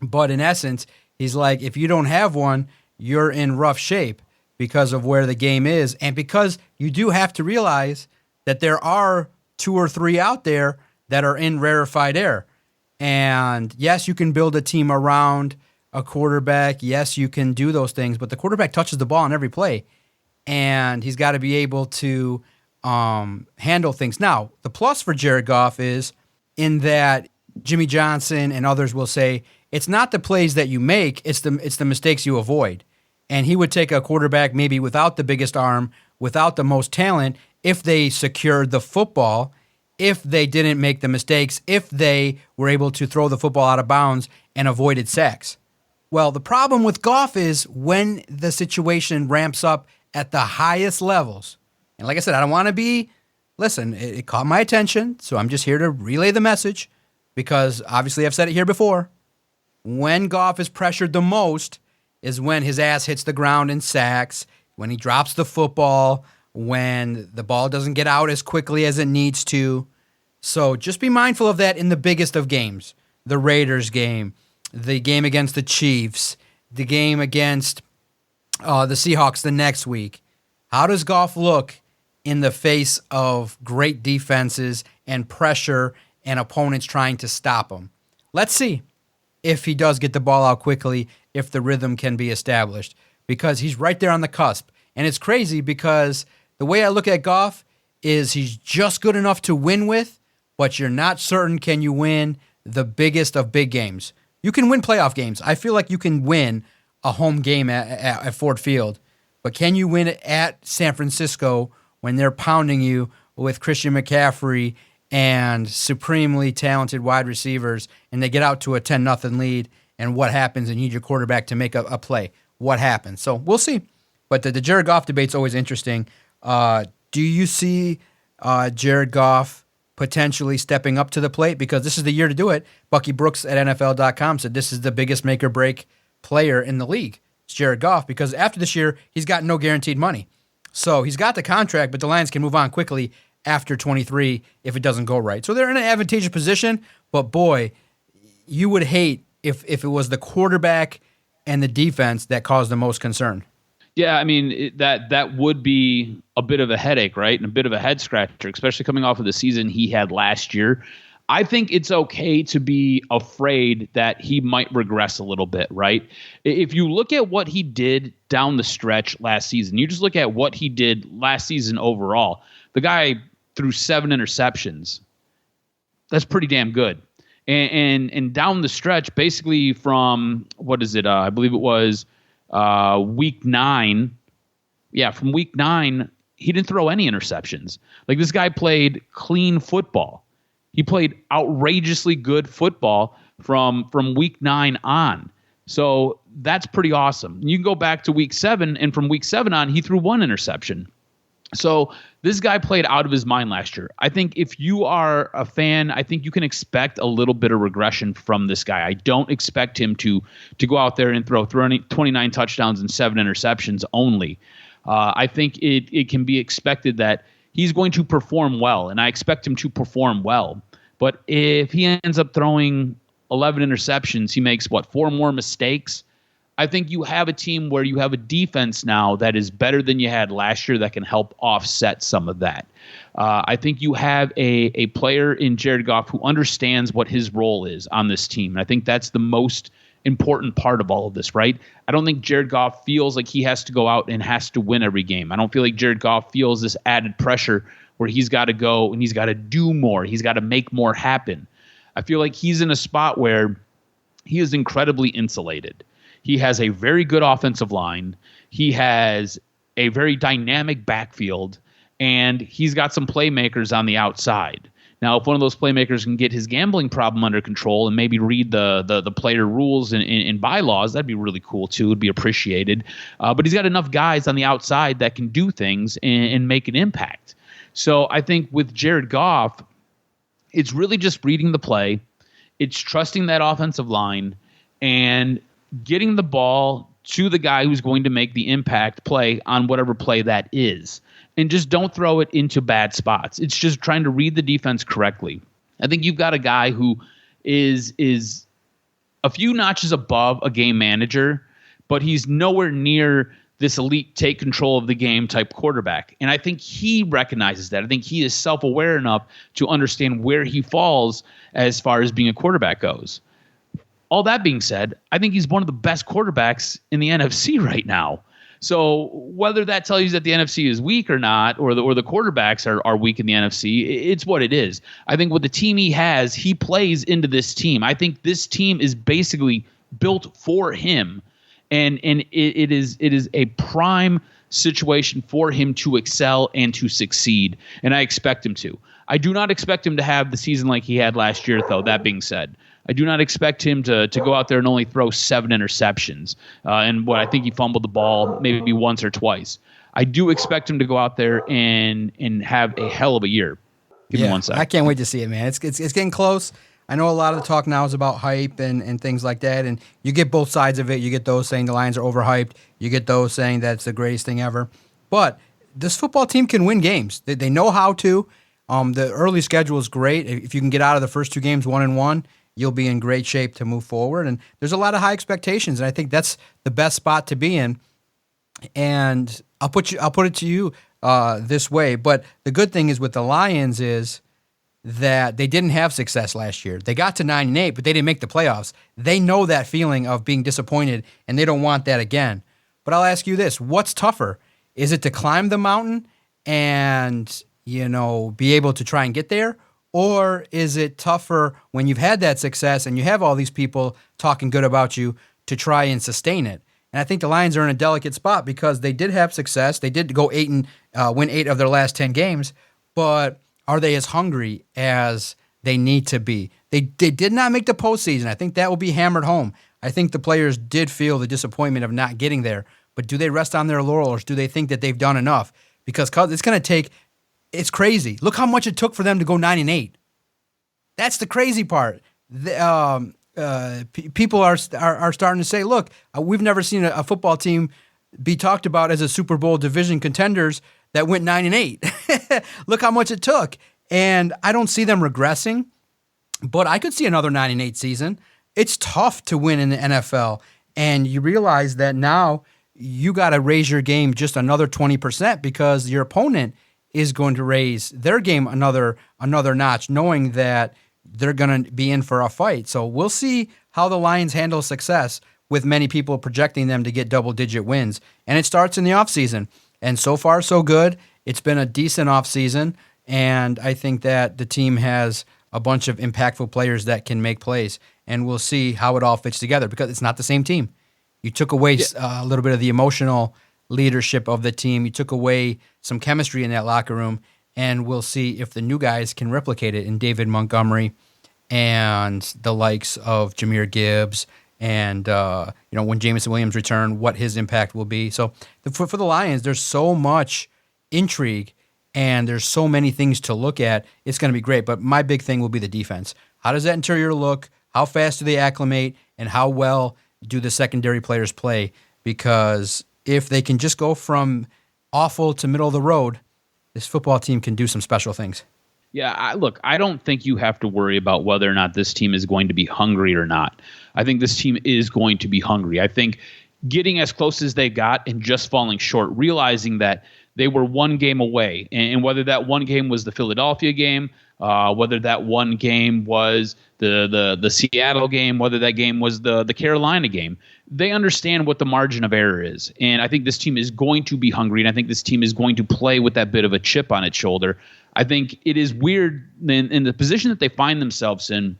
But in essence, he's like, if you don't have one, you're in rough shape because of where the game is. And because you do have to realize that there are two or three out there that are in rarefied air. And yes, you can build a team around a quarterback. Yes, you can do those things. But the quarterback touches the ball on every play. And he's got to be able to handle things. Now, the plus for Jared Goff is in that Jimmy Johnson and others will say it's not the plays that you make, it's the mistakes you avoid. And he would take a quarterback maybe without the biggest arm, without the most talent, if they secured the football, if they didn't make the mistakes, if they were able to throw the football out of bounds and avoided sacks. Well, the problem with Goff is when the situation ramps up at the highest levels. And like I said, I don't want to it caught my attention, so I'm just here to relay the message because obviously I've said it here before. When Goff is pressured the most is when his ass hits the ground in sacks, when he drops the football, when the ball doesn't get out as quickly as it needs to. So just be mindful of that in the biggest of games. The Raiders game, the game against the Chiefs, the game against the Seahawks the next week. How does Goff look in the face of great defenses and pressure and opponents trying to stop him? Let's see if he does get the ball out quickly, if the rhythm can be established, because he's right there on the cusp. And it's crazy because the way I look at Goff is he's just good enough to win with, but you're not certain can you win the biggest of big games. You can win playoff games. I feel like you can win a home game at Ford Field. But can you win it at San Francisco when they're pounding you with Christian McCaffrey and supremely talented wide receivers and they get out to a 10-0 lead and what happens, and you need your quarterback to make a play. What happens? So we'll see. But the Jared Goff debate's always interesting. Do you see Jared Goff potentially stepping up to the plate? Because this is the year to do it. Bucky Brooks at NFL.com said this is the biggest make or break player in the league. It's Jared Goff, because after this year, he's got no guaranteed money. So he's got the contract, but the Lions can move on quickly after 23 if it doesn't go right. So they're in an advantageous position, but boy, you would hate if it was the quarterback and the defense that caused the most concern. Yeah, I mean, that would be a bit of a headache, right? And a bit of a head scratcher, especially coming off of the season he had last year. I think it's okay to be afraid that he might regress a little bit, right? If you look at what he did down the stretch last season, you just look at what he did last season overall. The guy threw 7 interceptions. That's pretty damn good. And down the stretch, basically from, I believe it was week 9. Yeah, from week 9, he didn't throw any interceptions. Like, this guy played clean football. He played outrageously good football from week 9 on. So that's pretty awesome. You can go back to week 7, and from week 7 on, he threw 1 interception. So this guy played out of his mind last year. I think if you are a fan, I think you can expect a little bit of regression from this guy. I don't expect him to go out there and throw 29 touchdowns and 7 interceptions only. I think it can be expected that he's going to perform well, and I expect him to perform well. But if he ends up throwing 11 interceptions, he makes, 4 more mistakes? I think you have a team where you have a defense now that is better than you had last year that can help offset some of that. I think you have a player in Jared Goff who understands what his role is on this team. And I think that's the most important part of all of this, right? I don't think Jared Goff feels like he has to go out and has to win every game. I don't feel like Jared Goff feels this added pressure where he's got to go and he's got to do more. He's got to make more happen. I feel like he's in a spot where he is incredibly insulated. He has a very good offensive line. He has a very dynamic backfield, and he's got some playmakers on the outside. Now, if one of those playmakers can get his gambling problem under control and maybe read the player rules and bylaws, that'd be really cool too. It'd be appreciated. But he's got enough guys on the outside that can do things and make an impact. So I think with Jared Goff, it's really just reading the play. It's trusting that offensive line and getting the ball to the guy who's going to make the impact play on whatever play that is. And just don't throw it into bad spots. It's just trying to read the defense correctly. I think you've got a guy who is a few notches above a game manager, but he's nowhere near this elite take control of the game type quarterback. And I think he recognizes that. I think he is self-aware enough to understand where he falls as far as being a quarterback goes. All that being said, I think he's one of the best quarterbacks in the NFC right now. So whether that tells you that the NFC is weak or not, or the quarterbacks are weak in the NFC, it's what it is. I think with the team he has, he plays into this team. I think this team is basically built for him, and it is a prime situation for him to excel and to succeed, and I expect him to. I do not expect him to have the season like he had last year, though. That being said, I do not expect him to go out there and only throw 7 interceptions. And I think he fumbled the ball maybe once or twice. I do expect him to go out there and have a hell of a year. Give me 1 second. I can't wait to see it, man. It's getting close. I know a lot of the talk now is about hype and things like that, and you get both sides of it. You get those saying the Lions are overhyped. You get those saying that's the greatest thing ever. But this football team can win games. They know how to. The early schedule is great. If you can get out of the first 2 games 1-1, you'll be in great shape to move forward. And there's a lot of high expectations, and I think that's the best spot to be in. And I'll put it to you this way. But the good thing is with the Lions is that they didn't have success last year. They got to 9-8, but they didn't make the playoffs. They know that feeling of being disappointed, and they don't want that again. But I'll ask you this: what's tougher? Is it to climb the mountain and be able to try and get there? Or is it tougher when you've had that success and you have all these people talking good about you to try and sustain it? And I think the Lions are in a delicate spot because they did have success. They did go 8 and win 8 of their last 10 games, but are they as hungry as they need to be? They did not make the postseason. I think that will be hammered home. I think the players did feel the disappointment of not getting there. But do they rest on their laurels? Do they think that they've done enough? Because it's going to take – it's crazy. Look how much it took for them to go 9-8. That's the crazy part. People are starting to say, look, we've never seen a football team be talked about as a Super Bowl division contenders that went 9-8. Look how much it took. And I don't see them regressing, but I could see another 9-8 season. It's tough to win in the NFL, and you realize that now you got to raise your game just another 20% because your opponent is going to raise their game another notch, knowing that they're going to be in for a fight. So we'll see how the Lions handle success with many people projecting them to get double-digit wins. And it starts in the offseason. And so far, so good. It's been a decent offseason, and I think that the team has a bunch of impactful players that can make plays. And we'll see how it all fits together because it's not the same team. You took away a little bit of the emotional leadership of the team. You took away some chemistry in that locker room, and we'll see if the new guys can replicate it in David Montgomery and the likes of Jahmyr Gibbs and when Jameson Williams return, what his impact will be. So for the Lions, there's so much intrigue and there's so many things to look at. It's going to be great, but my big thing will be the defense. How does that interior look? How fast do they acclimate? And how well do the secondary players play? Because if they can just go from awful to middle of the road, this football team can do some special things. Yeah, I don't think you have to worry about whether or not this team is going to be hungry or not. I think this team is going to be hungry. I think getting as close as they got and just falling short, realizing that they were one game away, and whether that one game was the Philadelphia game, whether that one game was the Seattle game, whether that game was the Carolina game, they understand what the margin of error is. And I think this team is going to be hungry, and I think this team is going to play with that bit of a chip on its shoulder. I think it is weird in the position that they find themselves in,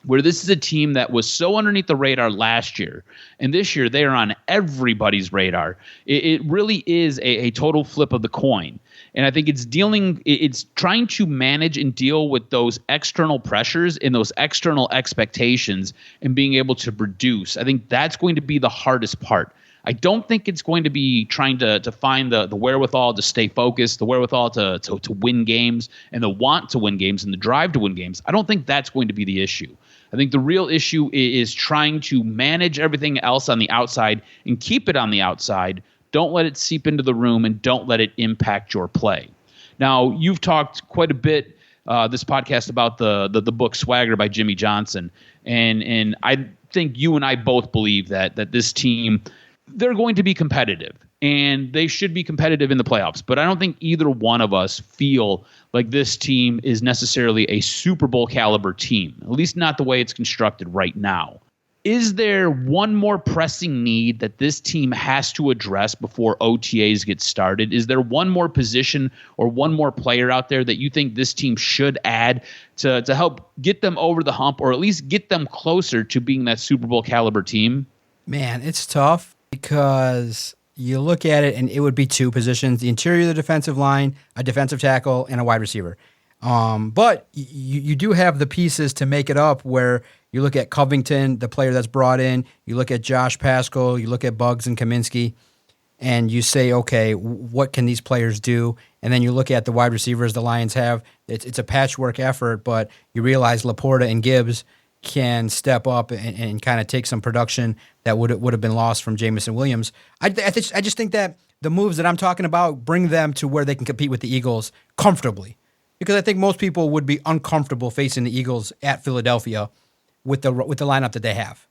where this is a team that was so underneath the radar last year, and this year they are on everybody's radar. It really is a total flip of the coin. And I think it's trying to manage and deal with those external pressures and those external expectations and being able to produce. I think that's going to be the hardest part. I don't think it's going to be trying to find the wherewithal to stay focused, the wherewithal to win games, and the want to win games and the drive to win games. I don't think that's going to be the issue. I think the real issue is trying to manage everything else on the outside and keep it on the outside. Don't let it seep into the room, and don't let it impact your play. Now, you've talked quite a bit this podcast about the book Swagger by Jimmy Johnson, and I think you and I both believe that this team, they're going to be competitive, and they should be competitive in the playoffs. But I don't think either one of us feel like this team is necessarily a Super Bowl caliber team, at least not the way it's constructed right now. Is there one more pressing need that this team has to address before OTAs get started? Is there one more position or one more player out there that you think this team should add to help get them over the hump, or at least get them closer to being that Super Bowl caliber team? Man, it's tough because you look at it and it would be two positions: the interior of the defensive line, a defensive tackle, and a wide receiver. But you do have the pieces to make it up, where you look at Covington, the player that's brought in, you look at Josh Paschal, you look at Buggs and Kaminsky, and you say, okay, what can these players do? And then you look at the wide receivers the Lions have. It's a patchwork effort, but you realize Laporta and Gibbs can step up and kind of take some production that would have been lost from Jameson Williams. I just think that the moves that I'm talking about bring them to where they can compete with the Eagles comfortably, because I think most people would be uncomfortable facing the Eagles at Philadelphia with the lineup that they have.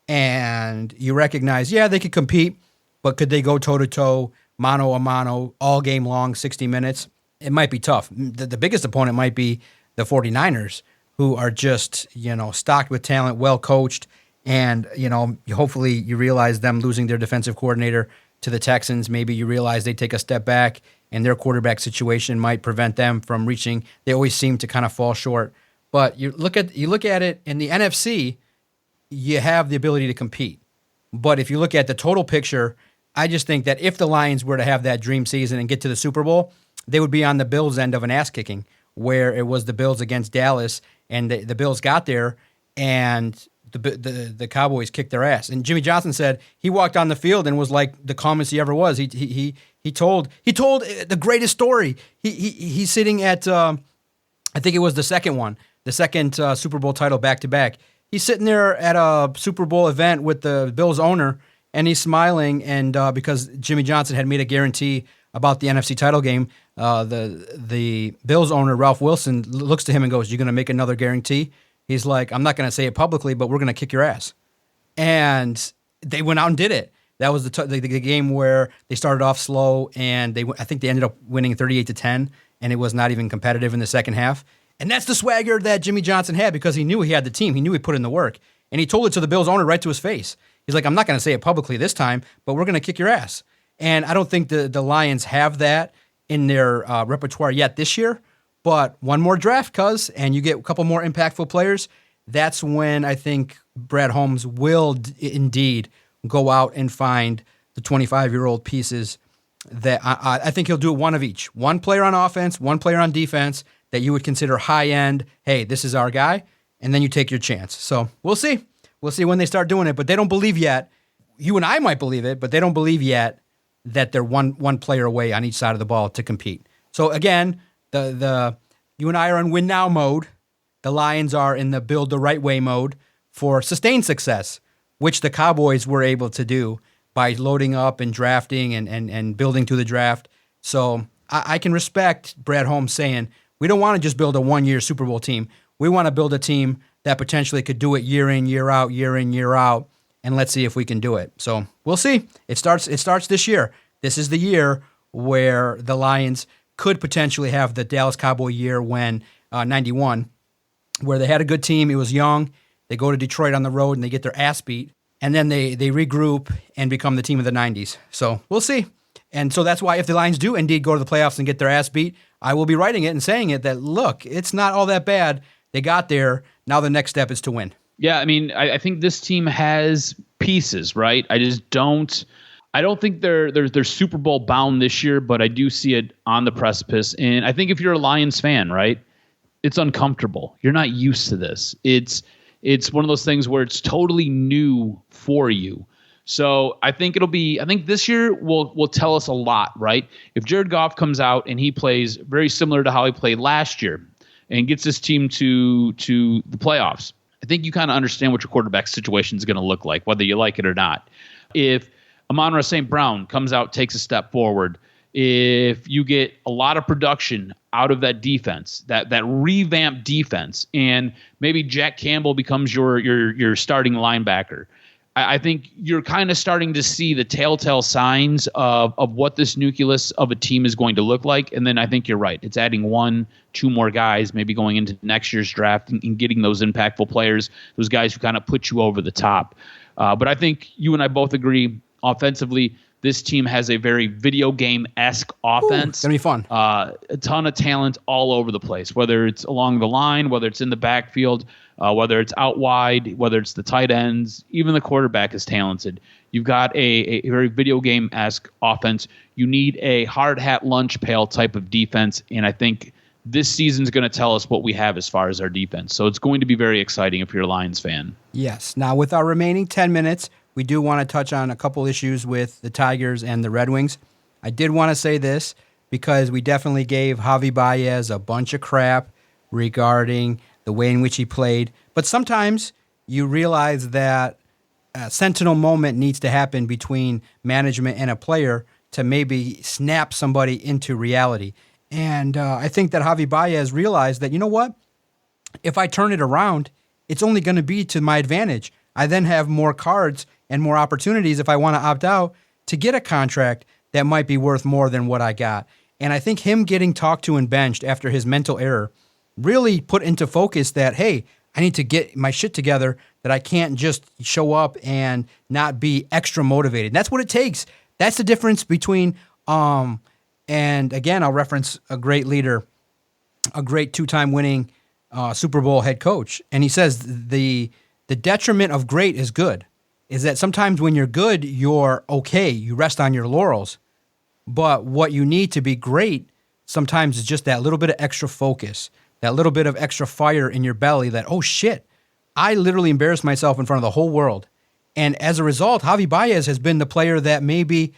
And you recognize, yeah, they could compete, but could they go toe-to-toe, mano-a-mano, all game long, 60 minutes? It might be tough. The biggest opponent might be the 49ers, who are just, stocked with talent, well coached, and, hopefully you realize them losing their defensive coordinator to the Texans. Maybe you realize they take a step back and their quarterback situation might prevent them from reaching. They always seem to kind of fall short. But you look at it in the NFC, you have the ability to compete. But if you look at the total picture, I just think that if the Lions were to have that dream season and get to the Super Bowl, they would be on the Bills' end of an ass-kicking, where it was the Bills against Dallas, and the Bills got there, and the Cowboys kicked their ass. And Jimmy Johnson said he walked on the field and was like the calmest he ever was. He told the greatest story. He's sitting at I think it was the second Super Bowl title back to back. He's sitting there at a Super Bowl event with the Bills owner, and he's smiling. And because Jimmy Johnson had made a guarantee about the NFC title game, the Bills owner, Ralph Wilson, looks to him and goes, "You going to make another guarantee?" He's like, "I'm not going to say it publicly, but we're going to kick your ass." And they went out and did it. That was the game where they started off slow, and I think they ended up winning 38-10, and it was not even competitive in the second half. And that's the swagger that Jimmy Johnson had because he knew he had the team. He knew he put in the work. And he told it to the Bills owner right to his face. He's like, "I'm not going to say it publicly this time, but we're going to kick your ass." And I don't think the Lions have that in their repertoire yet this year. But one more draft, and you get a couple more impactful players. That's when I think Brad Holmes will indeed go out and find the 25-year-old pieces that I think he'll do one of each. One player on offense, one player on defense that you would consider high-end. Hey, this is our guy. And then you take your chance. So we'll see. We'll see when they start doing it. But they don't believe yet. You and I might believe it, but they don't believe yet that they're one player away on each side of the ball to compete. So again, you and I are in win now mode. The Lions are in the build the right way mode for sustained success, which the Cowboys were able to do by loading up and drafting and building through the draft. So I can respect Brad Holmes saying, we don't want to just build a one-year Super Bowl team. We want to build a team that potentially could do it year in, year out, and let's see if we can do it. So we'll see. It starts this year. This is the year where the Lions could potentially have the Dallas Cowboy year when 91, where they had a good team. It was young. They go to Detroit on the road and they get their ass beat, and then they regroup and become the team of the 90s. So we'll see. And so that's why if the Lions do indeed go to the playoffs and get their ass beat, I will be writing it and saying it that, look, it's not all that bad. They got there. Now the next step is to win. Yeah, I mean, I think this team has pieces, right? I don't think they're Super Bowl bound this year, but I do see it on the precipice. And I think if you're a Lions fan, right, it's uncomfortable. You're not used to this. It's one of those things where it's totally new for you. So I think this year will tell us a lot, right? If Jared Goff comes out and he plays very similar to how he played last year and gets his team to the playoffs, I think you kind of understand what your quarterback situation is going to look like, whether you like it or not. If Amon-Ra St. Brown comes out, takes a step forward, if you get a lot of production out of that defense, that revamped defense, and maybe Jack Campbell becomes your starting linebacker, I think you're kind of starting to see the telltale signs of what this nucleus of a team is going to look like. And then I think you're right. It's adding 1-2 more guys, maybe going into next year's draft and getting those impactful players, those guys who kind of put you over the top. But I think you and I both agree offensively, this team has a very video game-esque offense. It's going to be fun. A ton of talent all over the place, whether it's along the line, whether it's in the backfield, whether it's out wide, whether it's the tight ends, even the quarterback is talented. You've got a very video game-esque offense. You need a hard hat lunch pail type of defense, and I think this season's going to tell us what we have as far as our defense. So it's going to be very exciting if you're a Lions fan. Yes. Now, with our remaining 10 minutes, we do want to touch on a couple issues with the Tigers and the Red Wings. I did want to say this because we definitely gave Javi Baez a bunch of crap regarding the way in which he played. But sometimes you realize that a sentinel moment needs to happen between management and a player to maybe snap somebody into reality. And I think that Javi Baez realized that, you know what? If I turn it around, it's only going to be to my advantage. I then have more cards and more opportunities if I want to opt out to get a contract that might be worth more than what I got. And I think him getting talked to and benched after his mental error really put into focus that, hey, I need to get my shit together, that I can't just show up and not be extra motivated. That's what it takes. That's the difference between, and again, I'll reference a great leader, a great 2-time winning Super Bowl head coach. And he says the detriment of great is good. Is that sometimes when you're good, you're okay. You rest on your laurels. But what you need to be great sometimes is just that little bit of extra focus, that little bit of extra fire in your belly that, oh shit, I literally embarrassed myself in front of the whole world. And as a result, Javi Baez has been the player that maybe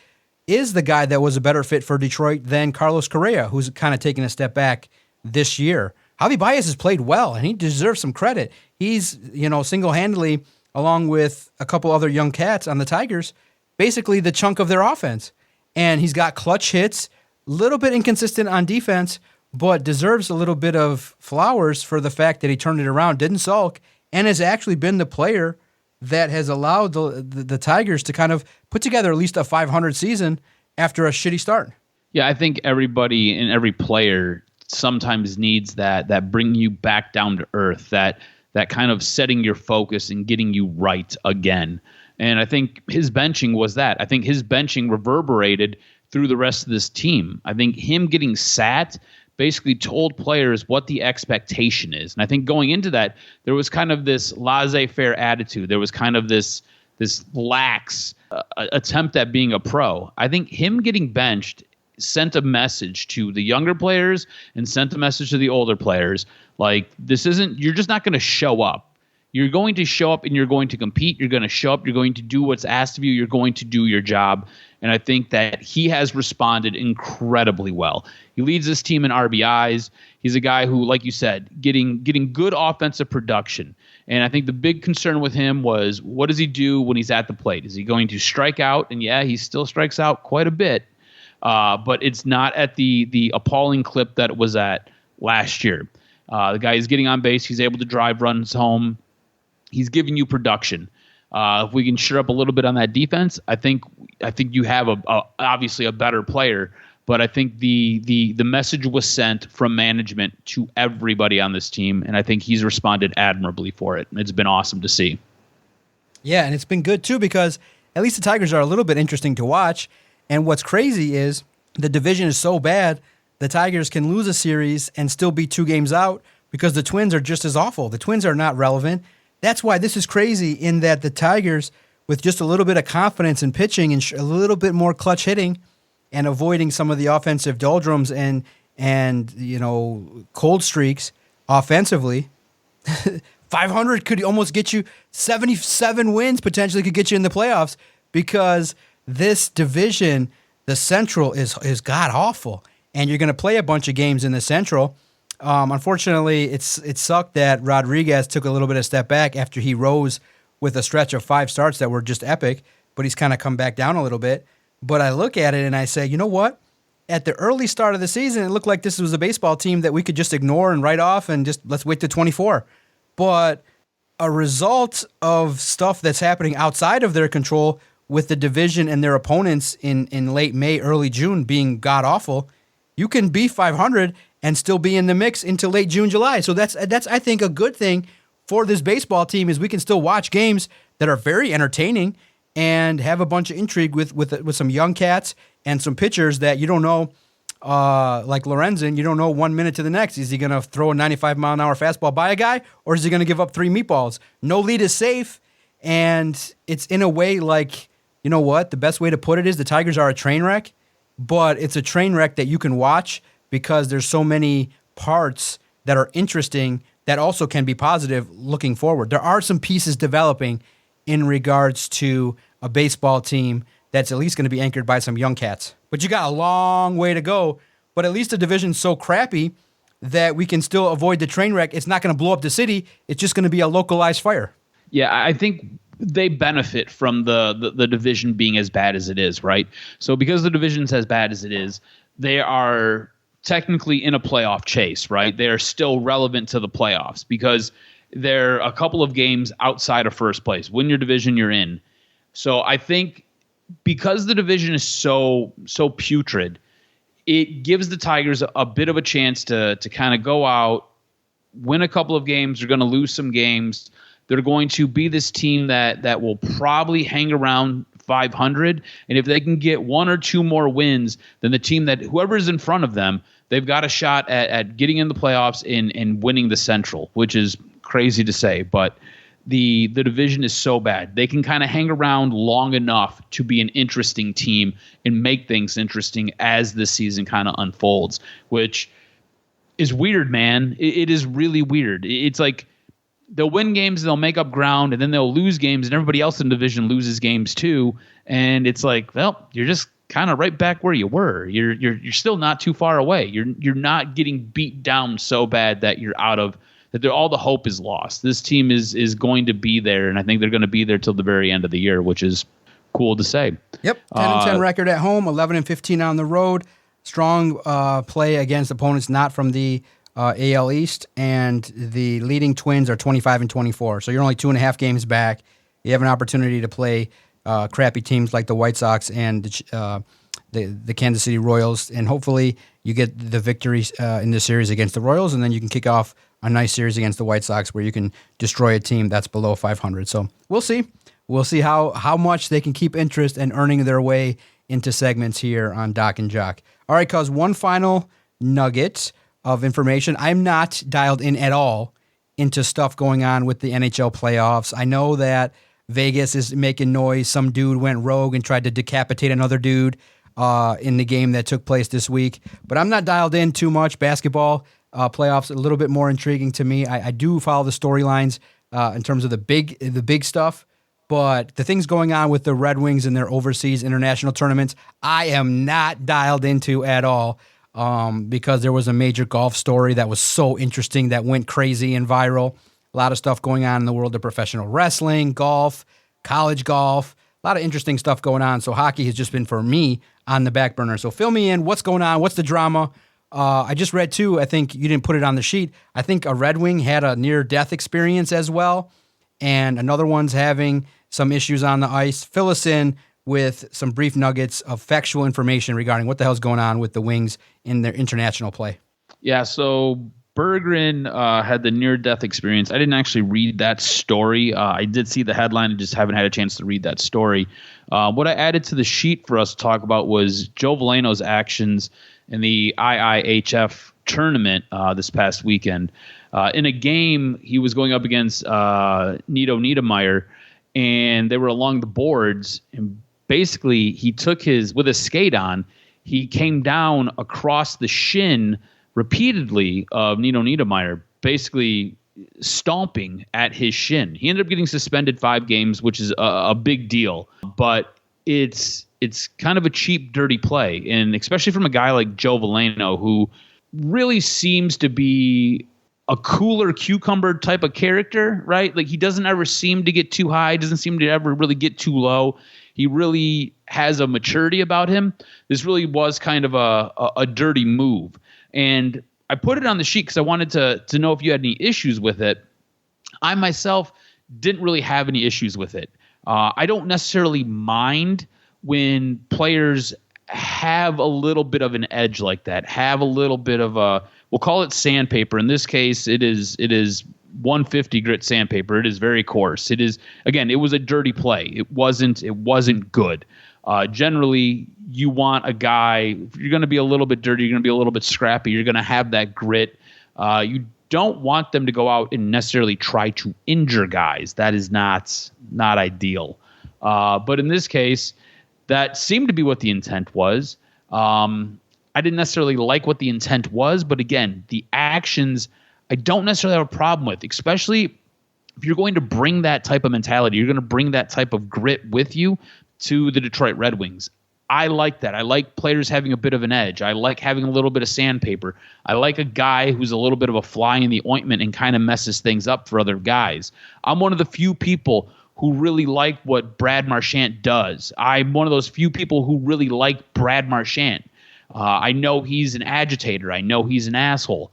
is the guy that was a better fit for Detroit than Carlos Correa, who's kind of taken a step back this year. Javi Baez has played well, and he deserves some credit. He's, single-handedly, along with a couple other young cats on the Tigers, basically the chunk of their offense. And he's got clutch hits, little bit inconsistent on defense, but deserves a little bit of flowers for the fact that he turned it around, didn't sulk, and has actually been the player that has allowed the Tigers to kind of put together at least a 500 season after a shitty start. Yeah, I think everybody and every player sometimes needs that bring you back down to earth, that kind of setting your focus and getting you right again. And I think his benching was that. I think his benching reverberated through the rest of this team. I think him getting sat basically told players what the expectation is. And I think going into that, there was kind of this laissez-faire attitude. There was kind of this lax attempt at being a pro. I think him getting benched sent a message to the younger players and sent a message to the older players. Like, you're just not going to show up. You're going to show up and you're going to compete. You're going to show up. You're going to do what's asked of you. You're going to do your job. And I think that he has responded incredibly well. He leads this team in RBIs. He's a guy who, like you said, getting good offensive production. And I think the big concern with him was, what does he do when he's at the plate? Is he going to strike out? And yeah, he still strikes out quite a bit. But it's not at the appalling clip that it was at last year. The guy is getting on base. He's able to drive runs home. He's giving you production. If we can shore up a little bit on that defense, I think you have obviously a better player. But I think the message was sent from management to everybody on this team, and I think he's responded admirably for it. And it's been awesome to see. Yeah, and it's been good too because at least the Tigers are a little bit interesting to watch. And what's crazy is the division is so bad, the Tigers can lose a series and still be 2 games out because the Twins are just as awful. The Twins are not relevant. That's why this is crazy in that the Tigers, with just a little bit of confidence in pitching and a little bit more clutch hitting and avoiding some of the offensive doldrums and cold streaks offensively, 500 could almost get you 77 wins, potentially could get you in the playoffs because this division, the Central, is god-awful. And you're going to play a bunch of games in the Central. Unfortunately, it sucked that Rodriguez took a little bit of step back after he rose with a stretch of 5 starts that were just epic, but he's kind of come back down a little bit. But I look at it and I say, you know what? At the early start of the season, it looked like this was a baseball team that we could just ignore and write off and just let's wait to 24. But a result of stuff that's happening outside of their control with the division and their opponents in late May, early June being god-awful, you can be 500 and still be in the mix into late June, July. So that's I think, a good thing for this baseball team is we can still watch games that are very entertaining and have a bunch of intrigue with some young cats and some pitchers that you don't know, like Lorenzen, you don't know 1 minute to the next. Is he going to throw a 95-mile-an-hour fastball by a guy, or is he going to give up 3 meatballs? No lead is safe, and it's in a way like, you know what? The best way to put it is the Tigers are a train wreck, but it's a train wreck that you can watch because there's so many parts that are interesting that also can be positive looking forward. There are some pieces developing in regards to a baseball team that's at least going to be anchored by some young cats. But you got a long way to go, but at least the division's so crappy that we can still avoid the train wreck. It's not going to blow up the city. It's just going to be a localized fire. Yeah, I think they benefit from the division being as bad as it is, right? So because the division's as bad as it is, they are technically in a playoff chase, right? They are still relevant to the playoffs because they're a couple of games outside of first place. Win your division, you're in. So I think because the division is so putrid, it gives the Tigers a bit of a chance to kind of go out, win a couple of games. They're going to lose some games. They're going to be this team that will probably hang around 500. And if they can get 1 or 2 more wins, then the team that whoever's in front of them, they've got a shot at getting in the playoffs and winning the Central, which is crazy to say. But the division is so bad. They can kind of hang around long enough to be an interesting team and make things interesting as the season kind of unfolds, which is weird, man. It is really weird. It's like they'll win games and they'll make up ground, and then they'll lose games, and everybody else in the division loses games too. And it's like, well, you're just kind of right back where you were. You're still not too far away. You're not getting beat down so bad that you're out of that. All the hope is lost. This team is going to be there, and I think they're going to be there till the very end of the year, which is cool to say. Yep, 10-10 record at home, 11-15 on the road. Strong play against opponents not from the AL East, and the leading Twins are 25-24. So you're only 2.5 games back. You have an opportunity to play crappy teams like the White Sox and the Kansas City Royals, and hopefully you get the victory in this series against the Royals, and then you can kick off a nice series against the White Sox where you can destroy a team that's below 500. So we'll see. We'll see how much they can keep interest and earning their way into segments here on Doc and Jock. All right, cuz one final nugget of information. I'm not dialed in at all into stuff going on with the NHL playoffs. I know that Vegas is making noise. Some dude went rogue and tried to decapitate another dude in the game that took place this week. But I'm not dialed in too much. Basketball playoffs a little bit more intriguing to me. I do follow the storylines in terms of the big stuff. But the things going on with the Red Wings and their overseas international tournaments, I am not dialed into at all because there was a major golf story that was so interesting that went crazy and viral. A lot of stuff going on in the world of professional wrestling, golf, college golf, a lot of interesting stuff going on. So hockey has just been, for me, on the back burner. So fill me in. What's going on? What's the drama? I just read, too, I think you didn't put it on the sheet. I think a Red Wing had a near-death experience as well, and another one's having some issues on the ice. Fill us in with some brief nuggets of factual information regarding what the hell's going on with the Wings in their international play. Yeah, so Berggren had the near-death experience. I didn't actually read that story. I did see the headline and just haven't had a chance to read that story. What I added to the sheet for us to talk about was Joe Veleno's actions in the IIHF tournament this past weekend. In a game, he was going up against Nito Niedermeyer, and they were along the boards, and basically he took with a skate on, he came down across the shin repeatedly of Nito Niedermeyer, basically stomping at his shin. He ended up getting suspended 5 games, which is a big deal, but it's kind of a cheap, dirty play, and especially from a guy like Joe Veleno, who really seems to be a cooler cucumber type of character, right? Like, he doesn't ever seem to get too high, doesn't seem to ever really get too low. He really has a maturity about him. This really was kind of a dirty move. And I put it on the sheet because I wanted to know if you had any issues with it. I myself didn't really have any issues with it. I don't necessarily mind when players have a little bit of an edge like that, have a little bit of we'll call it sandpaper. In this case, it is 150 grit sandpaper. It is very coarse. It is, again, it was a dirty play. It wasn't good. Generally, you want a guy, if you're going to be a little bit dirty, you're going to be a little bit scrappy, you're going to have that grit. You don't want them to go out and necessarily try to injure guys. That is not ideal. But in this case, that seemed to be what the intent was. I didn't necessarily like what the intent was, but again, the actions I don't necessarily have a problem with, especially if you're going to bring that type of mentality, you're going to bring that type of grit with you to the Detroit Red Wings. I like that. I like players having a bit of an edge. I like having a little bit of sandpaper. I like a guy who's a little bit of a fly in the ointment and kind of messes things up for other guys. I'm one of the few people who really like what Brad Marchand does. I'm one of those few people who really like Brad Marchand. I know he's an agitator. I know he's an asshole.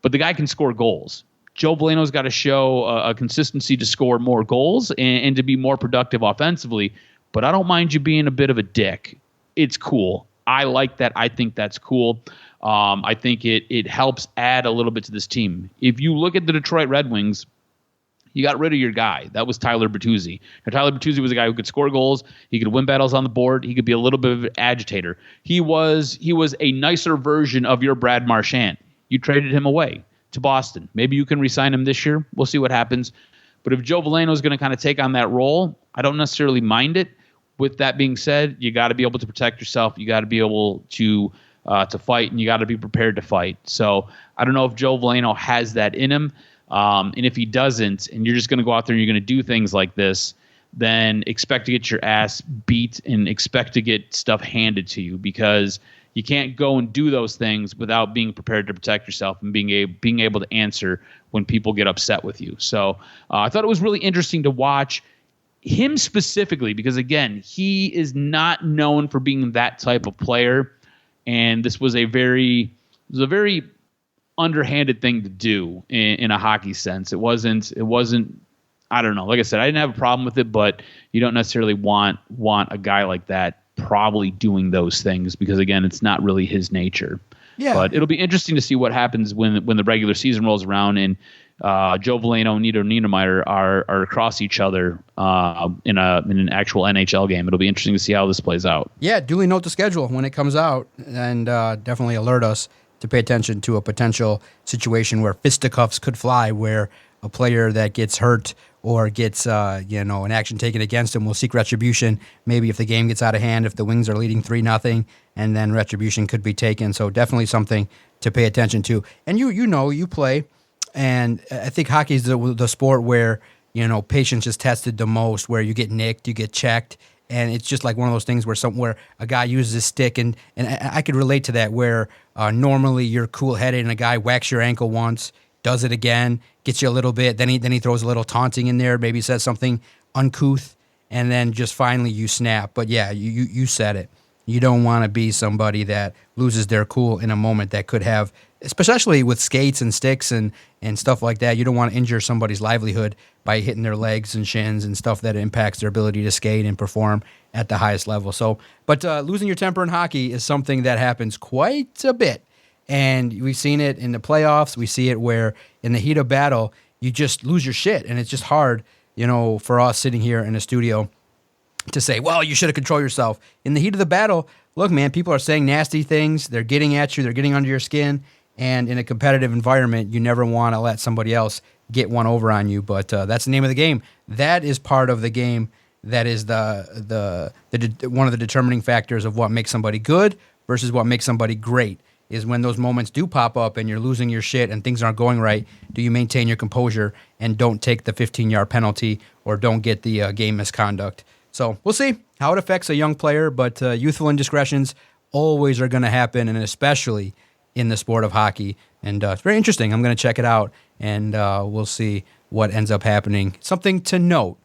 But the guy can score goals. Joe Veleno's got to show a consistency to score more goals and to be more productive offensively. But I don't mind you being a bit of a dick. It's cool. I like that. I think that's cool. I think it helps add a little bit to this team. If you look at the Detroit Red Wings, you got rid of your guy. That was Tyler Bertuzzi. Now, Tyler Bertuzzi was a guy who could score goals. He could win battles on the board. He could be a little bit of an agitator. He was a nicer version of your Brad Marchand. You traded him away to Boston. Maybe you can re-sign him this year. We'll see what happens. But if Joe Veleno is going to kind of take on that role, I don't necessarily mind it. With that being said, you got to be able to protect yourself. You got to be able to fight, and you got to be prepared to fight. So I don't know if Joe Veleno has that in him. And if he doesn't, and you're just going to go out there and you're going to do things like this, then expect to get your ass beat and expect to get stuff handed to you, because you can't go and do those things without being prepared to protect yourself and being able to answer when people get upset with you. So I thought it was really interesting to watch him specifically, because again, he is not known for being that type of player, and this was a very underhanded thing to do in a hockey sense. It wasn't. I don't know. Like I said, I didn't have a problem with it, but you don't necessarily want a guy like that probably doing those things, because again, it's not really his nature. Yeah. But it'll be interesting to see what happens when the regular season rolls around and Joe Veleno and Nito Niedermeyer are across each other in an actual NHL game. It'll be interesting to see how this plays out. Yeah, duly note the schedule when it comes out, and definitely alert us to pay attention to a potential situation where fisticuffs could fly, where a player that gets hurt or gets an action taken against him will seek retribution. Maybe if the game gets out of hand, if the Wings are leading 3-0, and then retribution could be taken. So definitely something to pay attention to. And you play, and I think hockey is the sport where patience is tested the most, where you get nicked, you get checked, and it's just like one of those things where a guy uses his stick, and I could relate to that, where normally you're cool-headed and a guy whacks your ankle once, does it again, gets you a little bit, then he throws a little taunting in there, maybe says something uncouth, and then just finally you snap. But yeah, you said it. You don't want to be somebody that loses their cool in a moment that could have, especially with skates and sticks and stuff like that. You don't want to injure somebody's livelihood by hitting their legs and shins and stuff that impacts their ability to skate and perform at the highest level. So, but losing your temper in hockey is something that happens quite a bit. And we've seen it in the playoffs. We see it where in the heat of battle, you just lose your shit. And it's just hard, for us sitting here in a studio to say, well, you should have controlled yourself. In the heat of the battle, look, man, people are saying nasty things. They're getting at you. They're getting under your skin. And in a competitive environment, you never want to let somebody else get one over on you. But that's the name of the game. That is part of the game. That is the one of the determining factors of what makes somebody good versus what makes somebody great. Is when those moments do pop up and you're losing your shit and things aren't going right, do you maintain your composure and don't take the 15-yard penalty or don't get the game misconduct? So we'll see how it affects a young player, but youthful indiscretions always are going to happen, and especially in the sport of hockey. And it's very interesting. I'm going to check it out, and we'll see what ends up happening. Something to note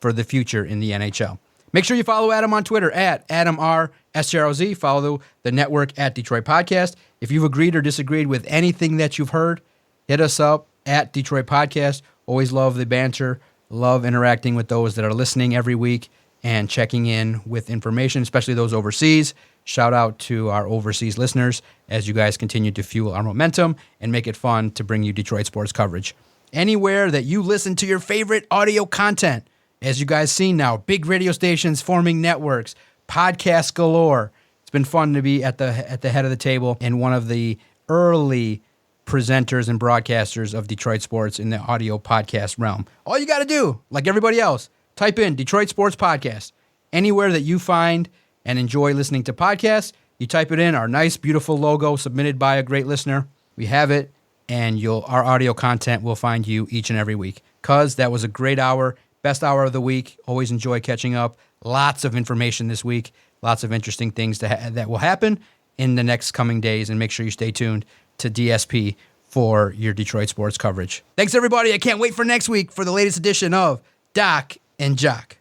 for the future in the NHL. Make sure you follow Adam on Twitter at AdamRSJROZ. Follow the network at Detroit Podcast. If you've agreed or disagreed with anything that you've heard, hit us up at Detroit Podcast. Always love the banter, love interacting with those that are listening every week and checking in with information, especially those overseas. Shout out to our overseas listeners as you guys continue to fuel our momentum and make it fun to bring you Detroit sports coverage. Anywhere that you listen to your favorite audio content, as you guys see now, big radio stations forming networks, podcasts galore. It's been fun to be at the head of the table and one of the early presenters and broadcasters of Detroit sports in the audio podcast realm. All you got to do, like everybody else, type in Detroit Sports Podcast. Anywhere that you find and enjoy listening to podcasts, you type it in, our nice, beautiful logo submitted by a great listener. We have it, and our audio content will find you each and every week. Cuz that was a great hour. Best hour of the week. Always enjoy catching up. Lots of information this week. Lots of interesting things that will happen in the next coming days. And make sure you stay tuned to DSP for your Detroit sports coverage. Thanks, everybody. I can't wait for next week for the latest edition of Doc and Jock.